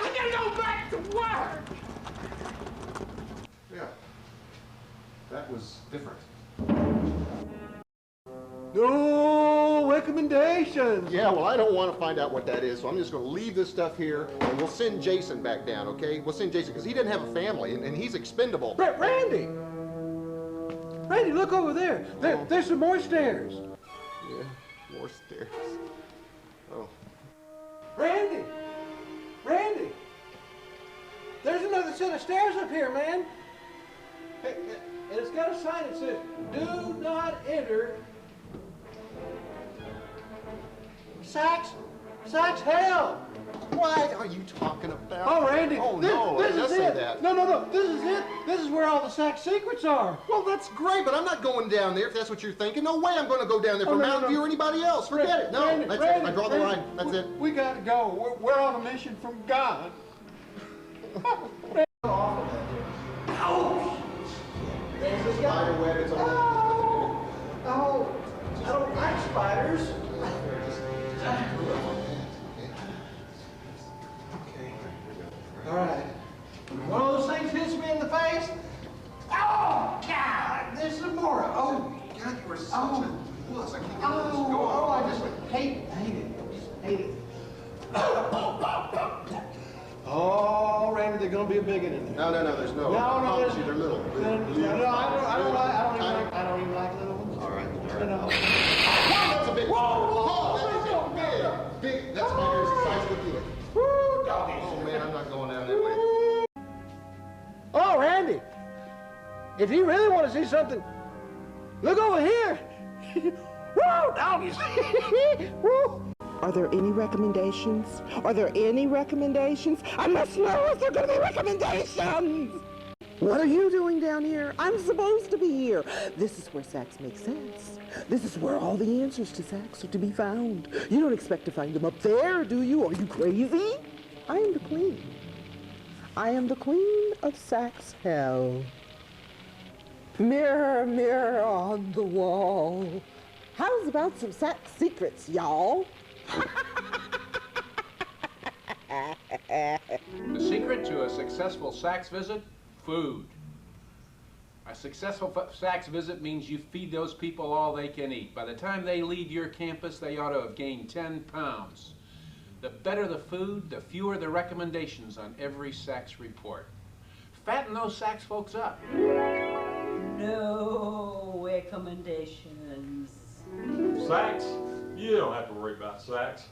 I gotta go back to work. Yeah. That was different. No recommendations. Yeah, well, I don't want to find out what that is, so I'm just going to leave this stuff here, and we'll send Jason back down, okay? We'll send Jason, because he doesn't have a family, and he's expendable. Randy! Randy, look over there. There's some more stairs. Yeah, more stairs. Oh. Randy! Randy! There's another set of stairs up here, man. Hey, and it's got a sign that says, "Do not enter." Sachs, hell! What are you talking about? Oh, Randy! Oh, this it does is say it. that. No, this is it. This is where all the Sachs secrets are. Well, that's great, but I'm not going down there if that's what you're thinking. No way I'm going to go down there for Mountain View or anybody else. Forget it. No, Randy, that's Randy, it. I draw the Randy, line. That's it. We got to go. We're on a mission from God. Oh! There's a spider web. It's all Oh, I don't like spiders. All right. One of those things hits me in the face. Oh, God! There's some more. Oh, God, you are such a wuss. I can't get this going. oh, I just hate it. Oh, Randy, they're gonna be a bigot in there. No, there's no. No, there's they're little. No, I don't even like little ones. All right. No. Whoa, that's a big. Whoa, that is a big. That spider is the size of a Buick. Oh man, I'm not going down that way. Oh, Randy, if you really want to see something, look over here. Woo, doggies. Woo. Are there any recommendations? Are there any recommendations? I must know if there are going to be recommendations. What are you doing down here? I'm supposed to be here. This is where Sachs makes sense. This is where all the answers to Sachs are to be found. You don't expect to find them up there, do you? Are you crazy? I am the queen. I am the queen of Sachs hell. Mirror, mirror on the wall, How's about some sack secrets, y'all? The secret to a successful SACS visit? Food. A successful SACS visit means you feed those people all they can eat. By the time they leave your campus, they ought to have gained 10 pounds. The better the food, the fewer the recommendations on every SACS report. Fatten those SACS folks up. No recommendations. SACS? You don't have to worry about SACS.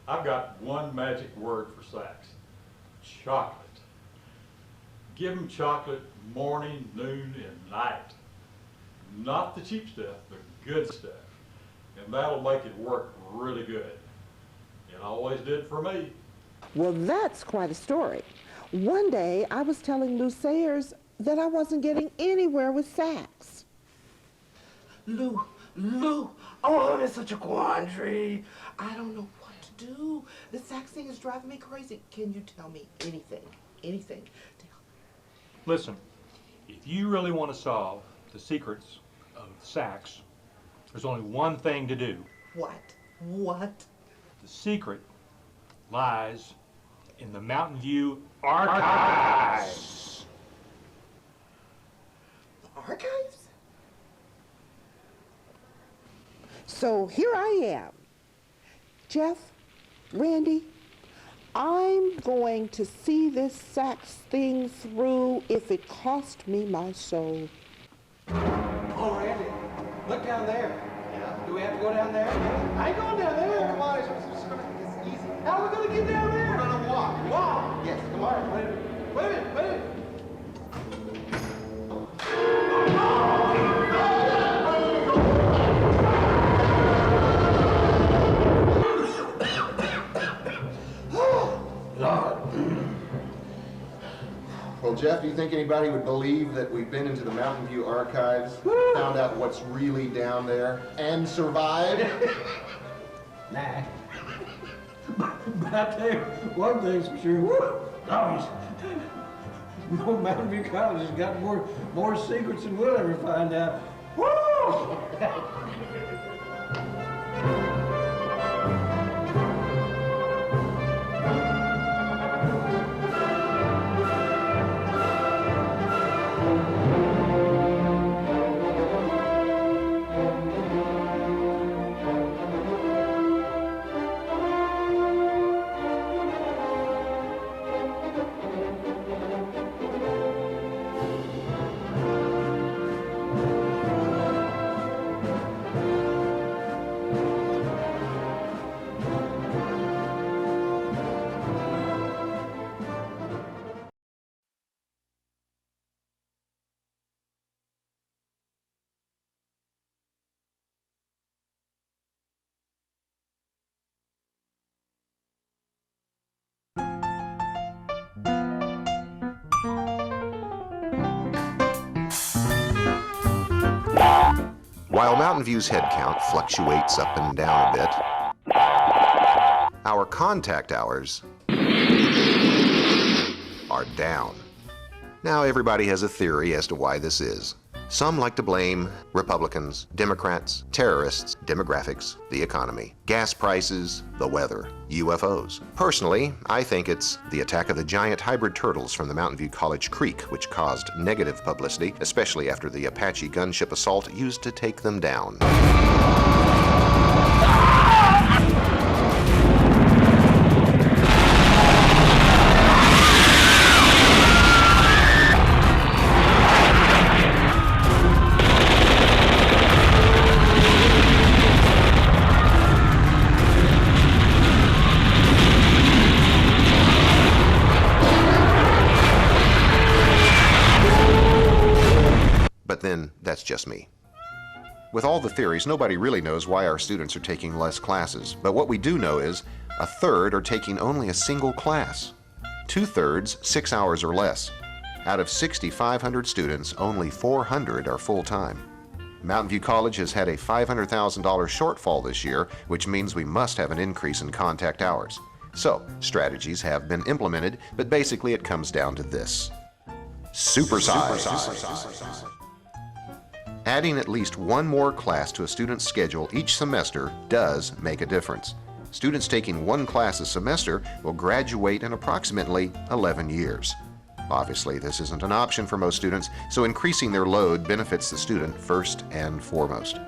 I've got one magic word for SACS. Chocolate. Give them chocolate morning, noon, and night. Not the cheap stuff, the good stuff. And that'll make it work really good. It always did for me. Well, that's quite a story. One day, I was telling Lou Sayers that I wasn't getting anywhere with SACS. Lou, oh, I'm in such a quandary. I don't know what to do. The SACS thing is driving me crazy. Can you tell me anything to help? Listen, if you really want to solve the secrets of SACS, there's only one thing to do. What? The secret lies in the Mountain View Archives. Archives? So here I am. Jeff, Randy, I'm going to see this SACS thing through if it cost me my soul. Oh, Randy, look down there. Yeah. Do we have to go down there? I ain't going down there. Come on, it's easy. How are we going to get down there? We're going to walk. Walk? Yes, come All on. right, wait a minute. Well, Jeff, do you think anybody would believe that we've been into the Mountain View archives, found out what's really down there, and survived? Nah. But I tell you, one thing's for sure. No Mountain View College has got more secrets than we'll ever find out. Woo! While Mountain View's head count fluctuates up and down a bit, our contact hours are down. Now everybody has a theory as to why this is. Some like to blame Republicans, Democrats, terrorists, demographics, the economy, gas prices, the weather, UFOs. Personally, I think it's the attack of the giant hybrid turtles from the Mountain View College Creek, which caused negative publicity, especially after the Apache gunship assault used to take them down. But then, that's just me. With all the theories, nobody really knows why our students are taking less classes. But what we do know is, a third are taking only a single class. 2/3, 6 hours or less. Out of 6,500 students, only 400 are full-time. Mountain View College has had a $500,000 shortfall this year, which means we must have an increase in contact hours. So, strategies have been implemented, but basically it comes down to this. Supersize. Adding at least one more class to a student's schedule each semester does make a difference. Students taking one class a semester will graduate in approximately 11 years. Obviously, this isn't an option for most students, so increasing their load benefits the student first and foremost.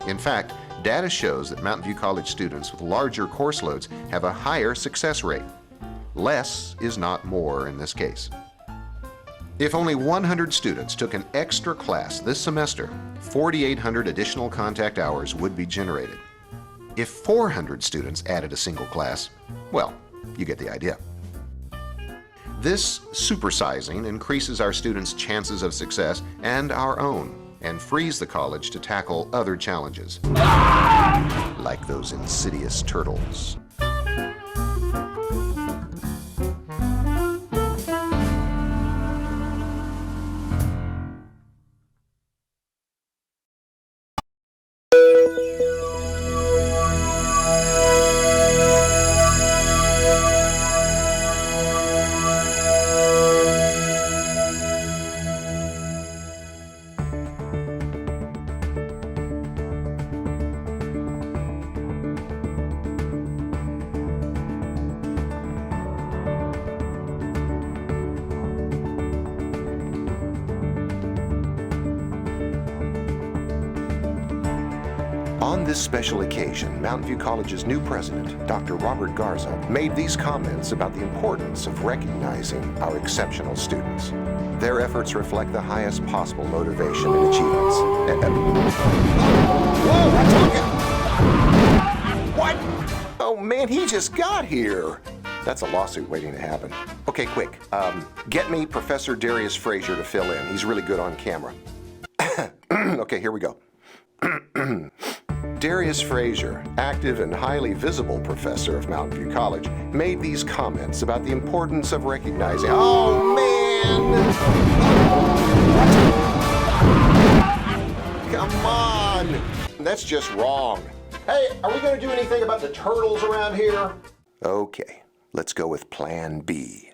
In fact, data shows that Mountain View College students with larger course loads have a higher success rate. Less is not more in this case. If only 100 students took an extra class this semester, 4,800 additional contact hours would be generated. If 400 students added a single class, well, you get the idea. This supersizing increases our students' chances of success and our own, and frees the college to tackle other challenges, like those insidious turtles. On this special occasion, Mountain View College's new president, Dr. Robert Garza, made these comments about the importance of recognizing our exceptional students. Their efforts reflect the highest possible motivation and achievements. Whoa, what? Oh man, he just got here. That's a lawsuit waiting to happen. Okay, quick. Get me Professor Darius Frazier to fill in. He's really good on camera. Okay, here we go. Darius Frazier, active and highly visible professor of Mountain View College, made these comments about the importance of recognizing... Oh, man! Come on! That's just wrong. Hey, are we going to do anything about the turtles around here? Okay, let's go with Plan B.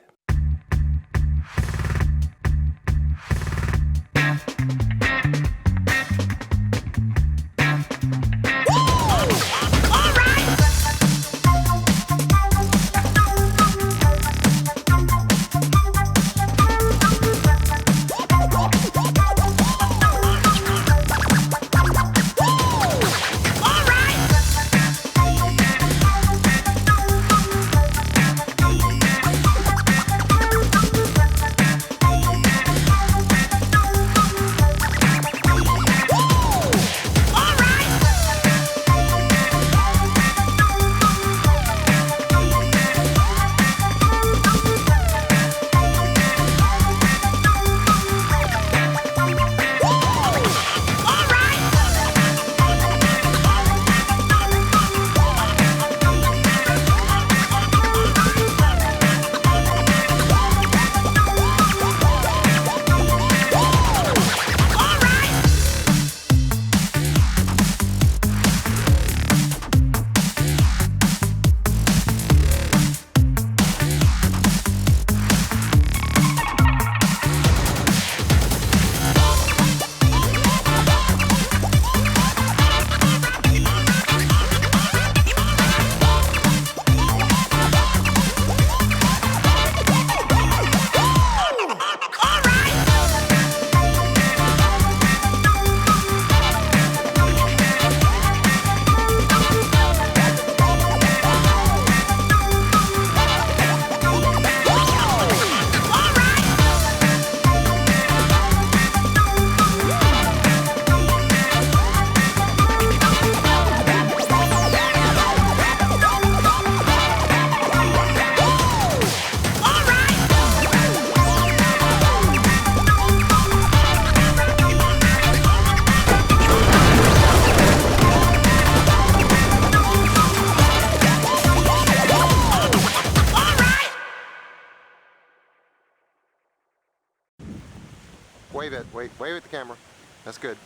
Wave it, wave at the camera. That's good.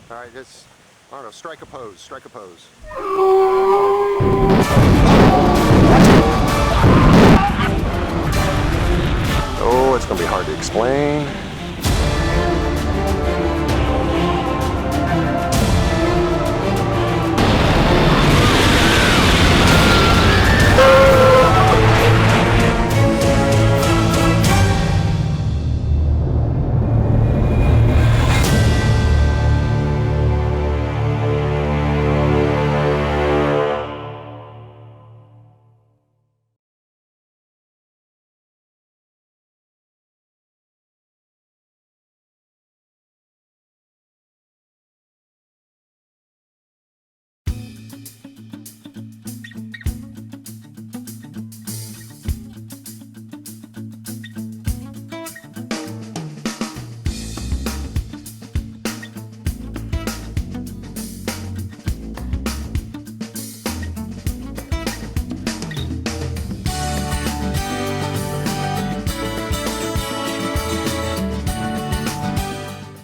All right, just, I don't know, strike a pose, strike a pose. Oh, it's gonna be hard to explain.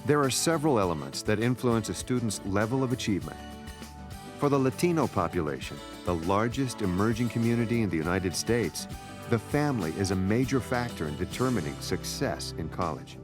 There are several elements that influence a student's level of achievement. For the Latino population, the largest emerging community in the United States, the family is a major factor in determining success in college.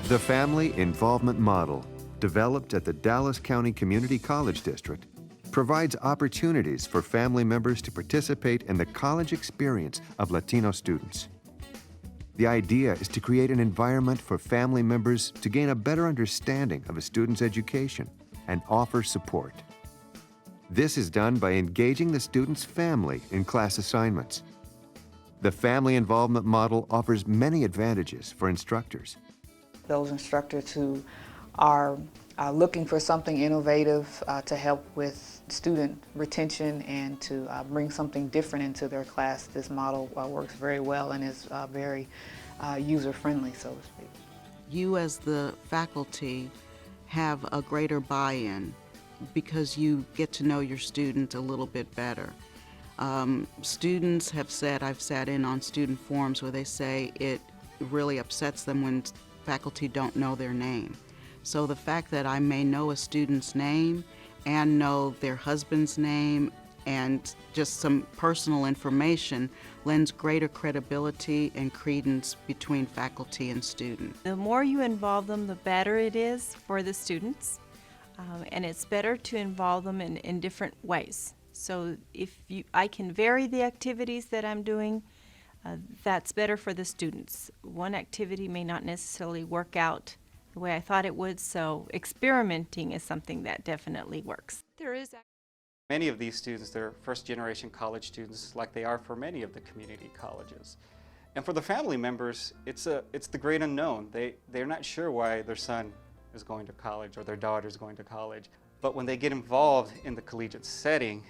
The Family Involvement Model, developed at the Dallas County Community College District, provides opportunities for family members to participate in the college experience of Latino students. The idea is to create an environment for family members to gain a better understanding of a student's education and offer support. This is done by engaging the student's family in class assignments. The Family Involvement Model offers many advantages for instructors. Those instructors who are looking for something innovative to help with student retention and to bring something different into their class, this model works very well and is very user-friendly, so to speak. You as the faculty have a greater buy-in because you get to know your student a little bit better. Students have said, I've sat in on student forums where they say it really upsets them when faculty don't know their name. So the fact that I may know a student's name and know their husband's name and just some personal information lends greater credibility and credence between faculty and student. The more you involve them, the better it is for the students. And it's better to involve them in different ways. So if I can vary the activities that I'm doing, that's better for the students. One activity may not necessarily work out the way I thought it would, so experimenting is something that definitely works. Many of these students, they're first-generation college students like they are for many of the community colleges. And for the family members, it's the great unknown. They're not sure why their son is going to college or their daughter is going to college. But when they get involved in the collegiate setting,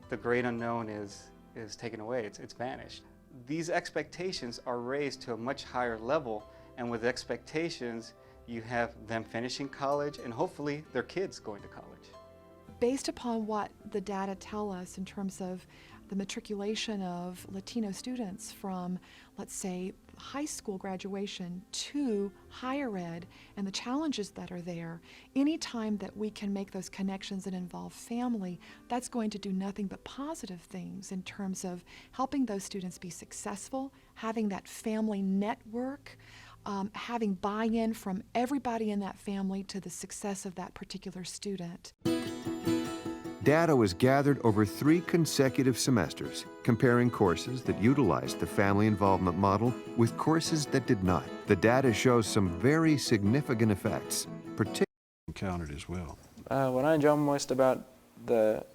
the great unknown is taken away, it's vanished. These expectations are raised to a much higher level, and with expectations, you have them finishing college and hopefully their kids going to college. Based upon what the data tell us in terms of the matriculation of Latino students from, let's say, high school graduation to higher ed and the challenges that are there, anytime that we can make those connections and involve family, that's going to do nothing but positive things in terms of helping those students be successful, having that family network, having buy-in from everybody in that family to the success of that particular student. Data was gathered over 3 consecutive semesters, comparing courses that utilized the family involvement model with courses that did not. The data shows some very significant effects, particularly encountered as well. What I enjoy most about the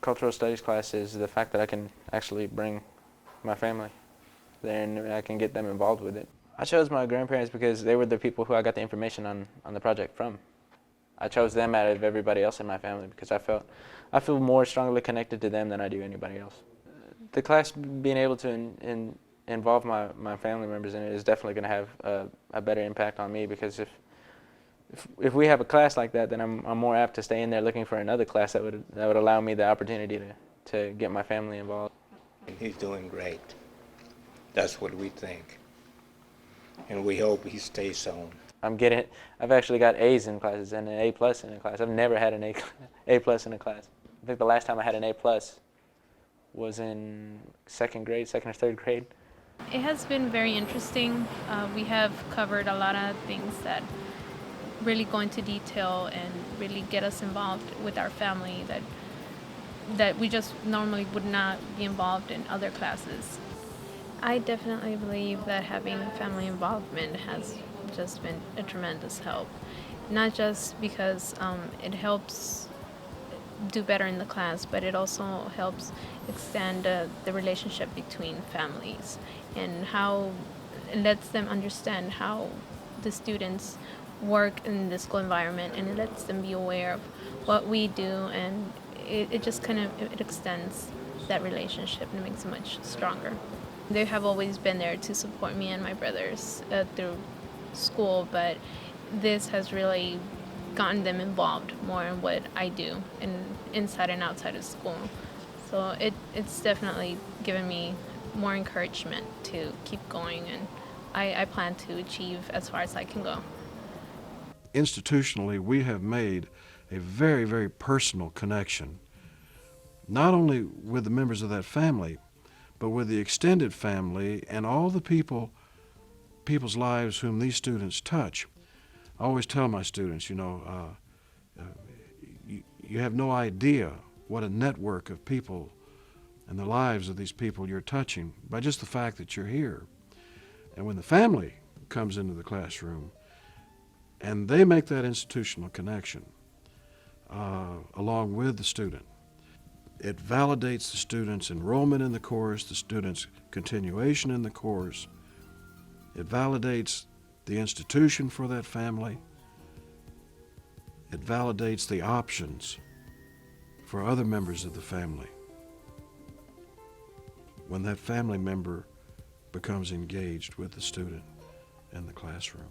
cultural studies class is the fact that I can actually bring my family there and I can get them involved with it. I chose my grandparents because they were the people who I got the information on the project from. I chose them out of everybody else in my family because I feel more strongly connected to them than I do anybody else. The class being able to involve my family members in it is definitely going to have a better impact on me, because if we have a class like that, then I'm more apt to stay in there looking for another class that would allow me the opportunity to get my family involved. He's doing great. That's what we think. And we hope he stays so. I've actually got A's in classes and an A+ in a class. I've never had an A+ in a class. I think the last time I had an A+ was in second or third grade. It has been very interesting. We have covered a lot of things that really go into detail and really get us involved with our family that we just normally would not be involved in other classes. I definitely believe that having family involvement has just been a tremendous help, not just because it helps do better in the class, but it also helps extend the relationship between families and how it lets them understand how the students work in the school environment, and it lets them be aware of what we do, and it just kind of it extends that relationship and makes it much stronger. They have always been there to support me and my brothers through school, but this has really gotten them involved more in what I do and inside and outside of school. So it's definitely given me more encouragement to keep going, and I plan to achieve as far as I can go. Institutionally, we have made a very, very personal connection, not only with the members of that family, but with the extended family and all the people's lives whom these students touch. I always tell my students, you have no idea what a network of people and the lives of these people you're touching by just the fact that you're here. And when the family comes into the classroom and they make that institutional connection along with the student, it validates the student's enrollment in the course, the student's continuation in the course. It validates the institution for that family. It validates the options for other members of the family when that family member becomes engaged with the student in the classroom.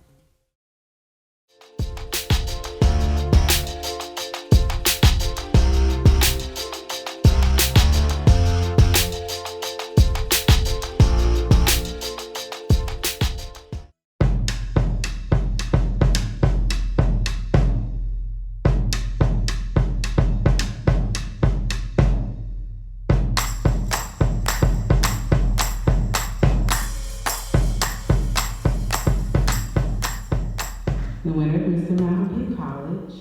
The winner of Mr. Mountain View College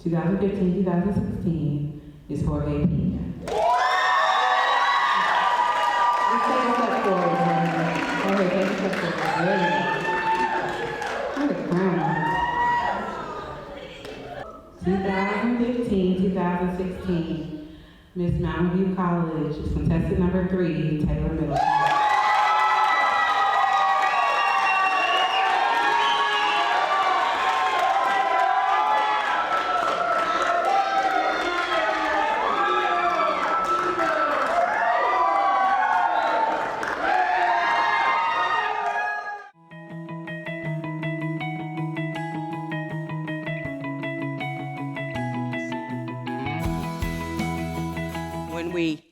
2015-2016 is Jorge Pena. Let's take a step forward. Jorge, take a step forward. There you go. What a crown. 2015-2016, Miss Mountain View College is contestant number 3, Taylor Middleton. When we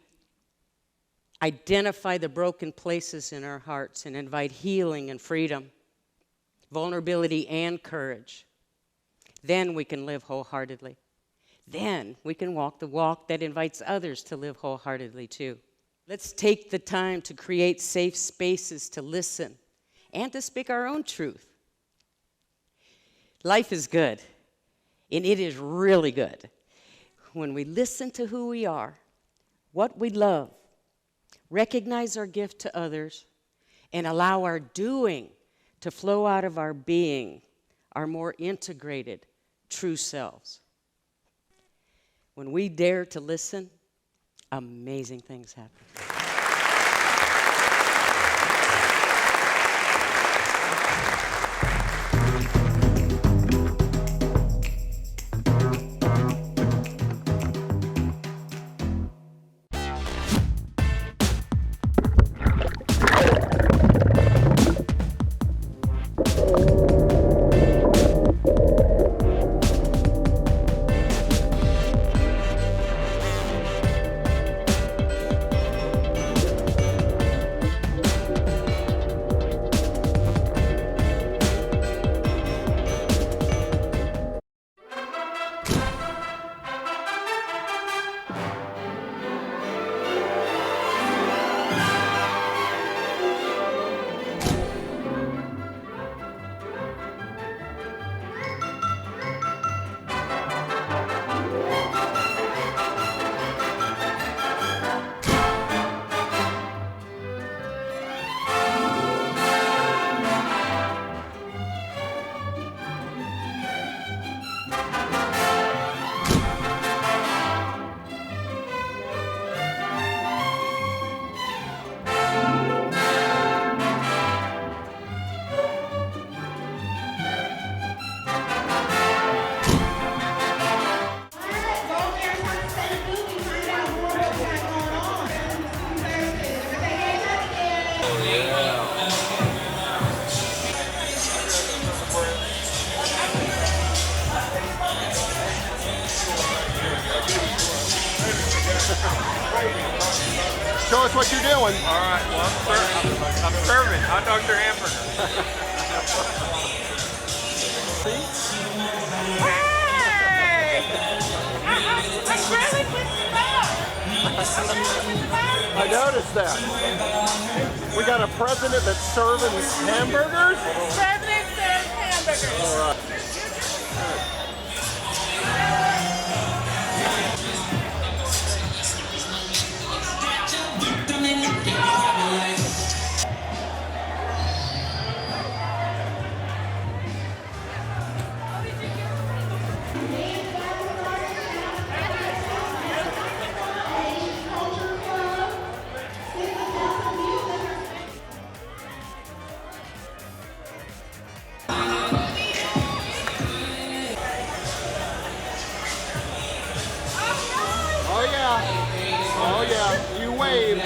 identify the broken places in our hearts and invite healing and freedom, vulnerability and courage, then we can live wholeheartedly. Then we can walk the walk that invites others to live wholeheartedly too. Let's take the time to create safe spaces to listen and to speak our own truth. Life is good, and it is really good when we listen to who we are, what we love, recognize our gift to others, and allow our doing to flow out of our being, our more integrated, true selves. When we dare to listen, amazing things happen. us what you're doing. All right, well, I'm serving hot dogs or hamburgers. See? Hey! I'm grilling with stuff! I noticed that. We got a president that's serving hamburgers? President serves hamburgers. All right. Oh yeah, you wave.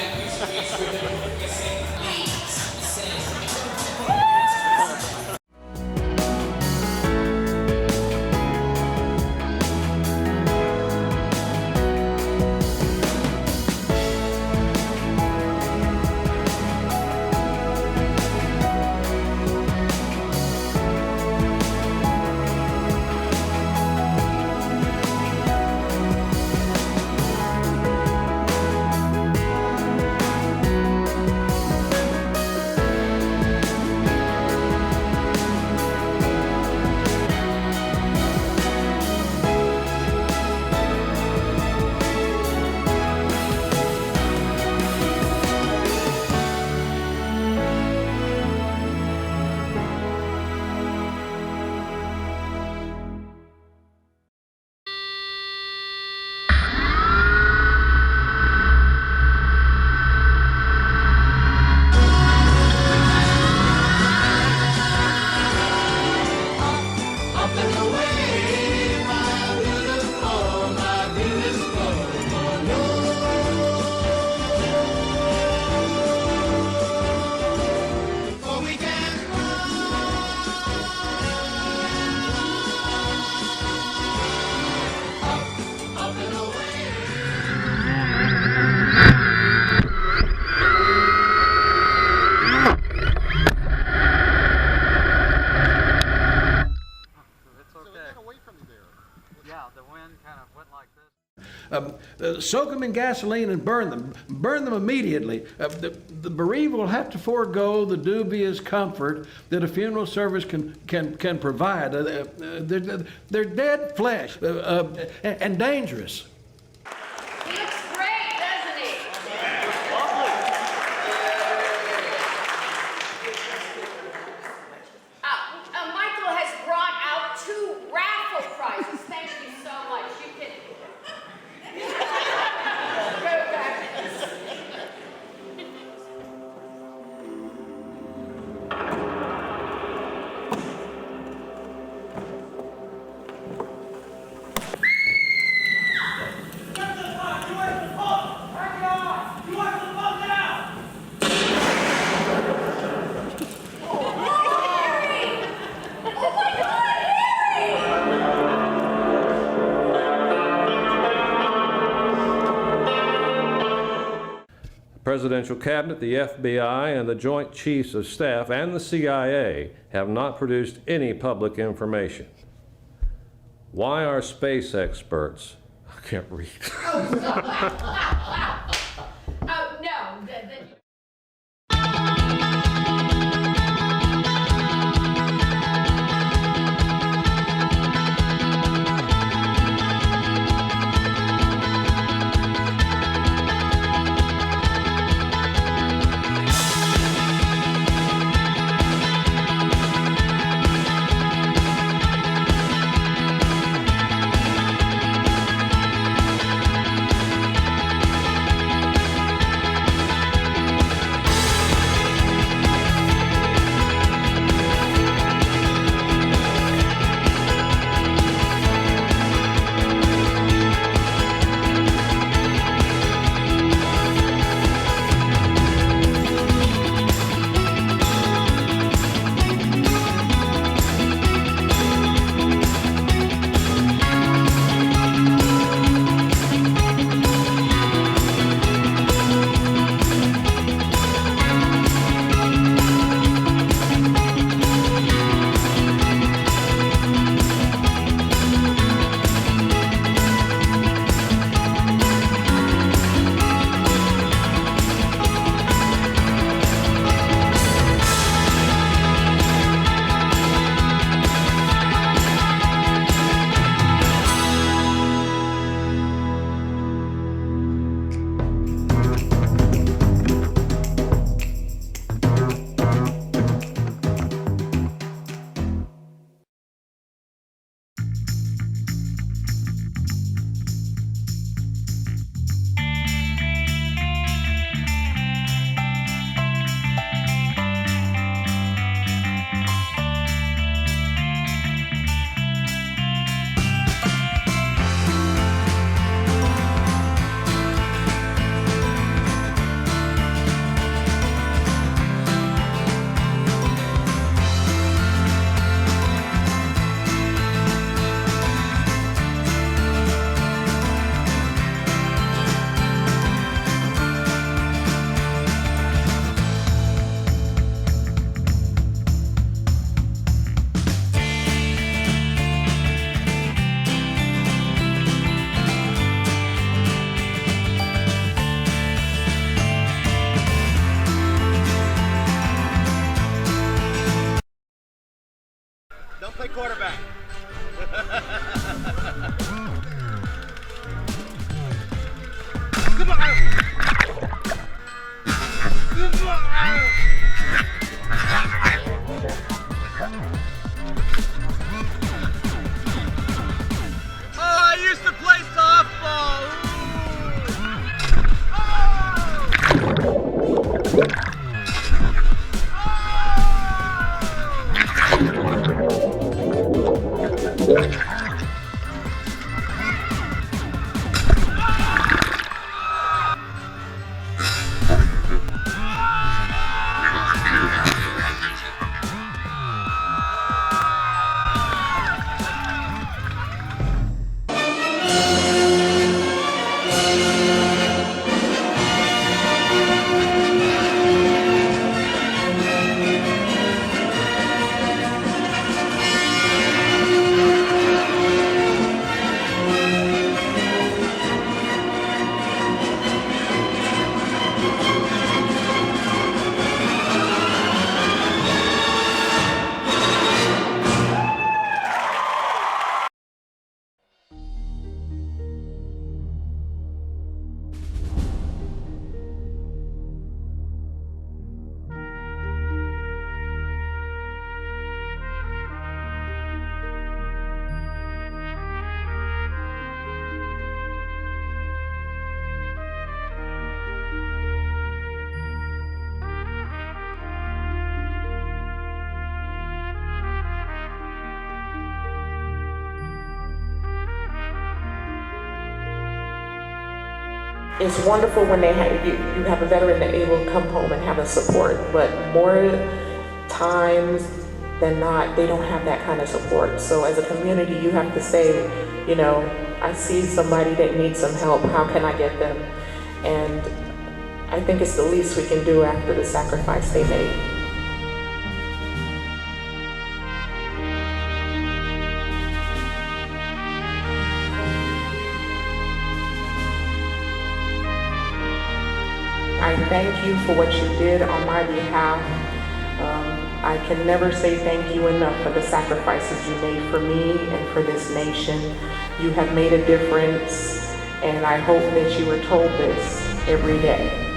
Soak them in gasoline and burn them. Burn them immediately. The bereaved will have to forego the dubious comfort that a funeral service can provide. They're dead flesh and dangerous. He looks great, doesn't he? Michael has brought out 2 raffle prizes. Thank you so much. You can go back. Presidential Cabinet, the FBI, and the Joint Chiefs of Staff and the CIA have not produced any public information. Why are space experts? I can't read. it's wonderful when they have, you have a veteran that able to come home and have a support, but more times than not, they don't have that kind of support. So as a community, you have to say, you know, I see somebody that needs some help, how can I get them? And I think it's the least we can do after the sacrifice they made. I thank you for what you did on my behalf. I can never say thank you enough for the sacrifices you made for me and for this nation. You have made a difference, and I hope that you are told this every day.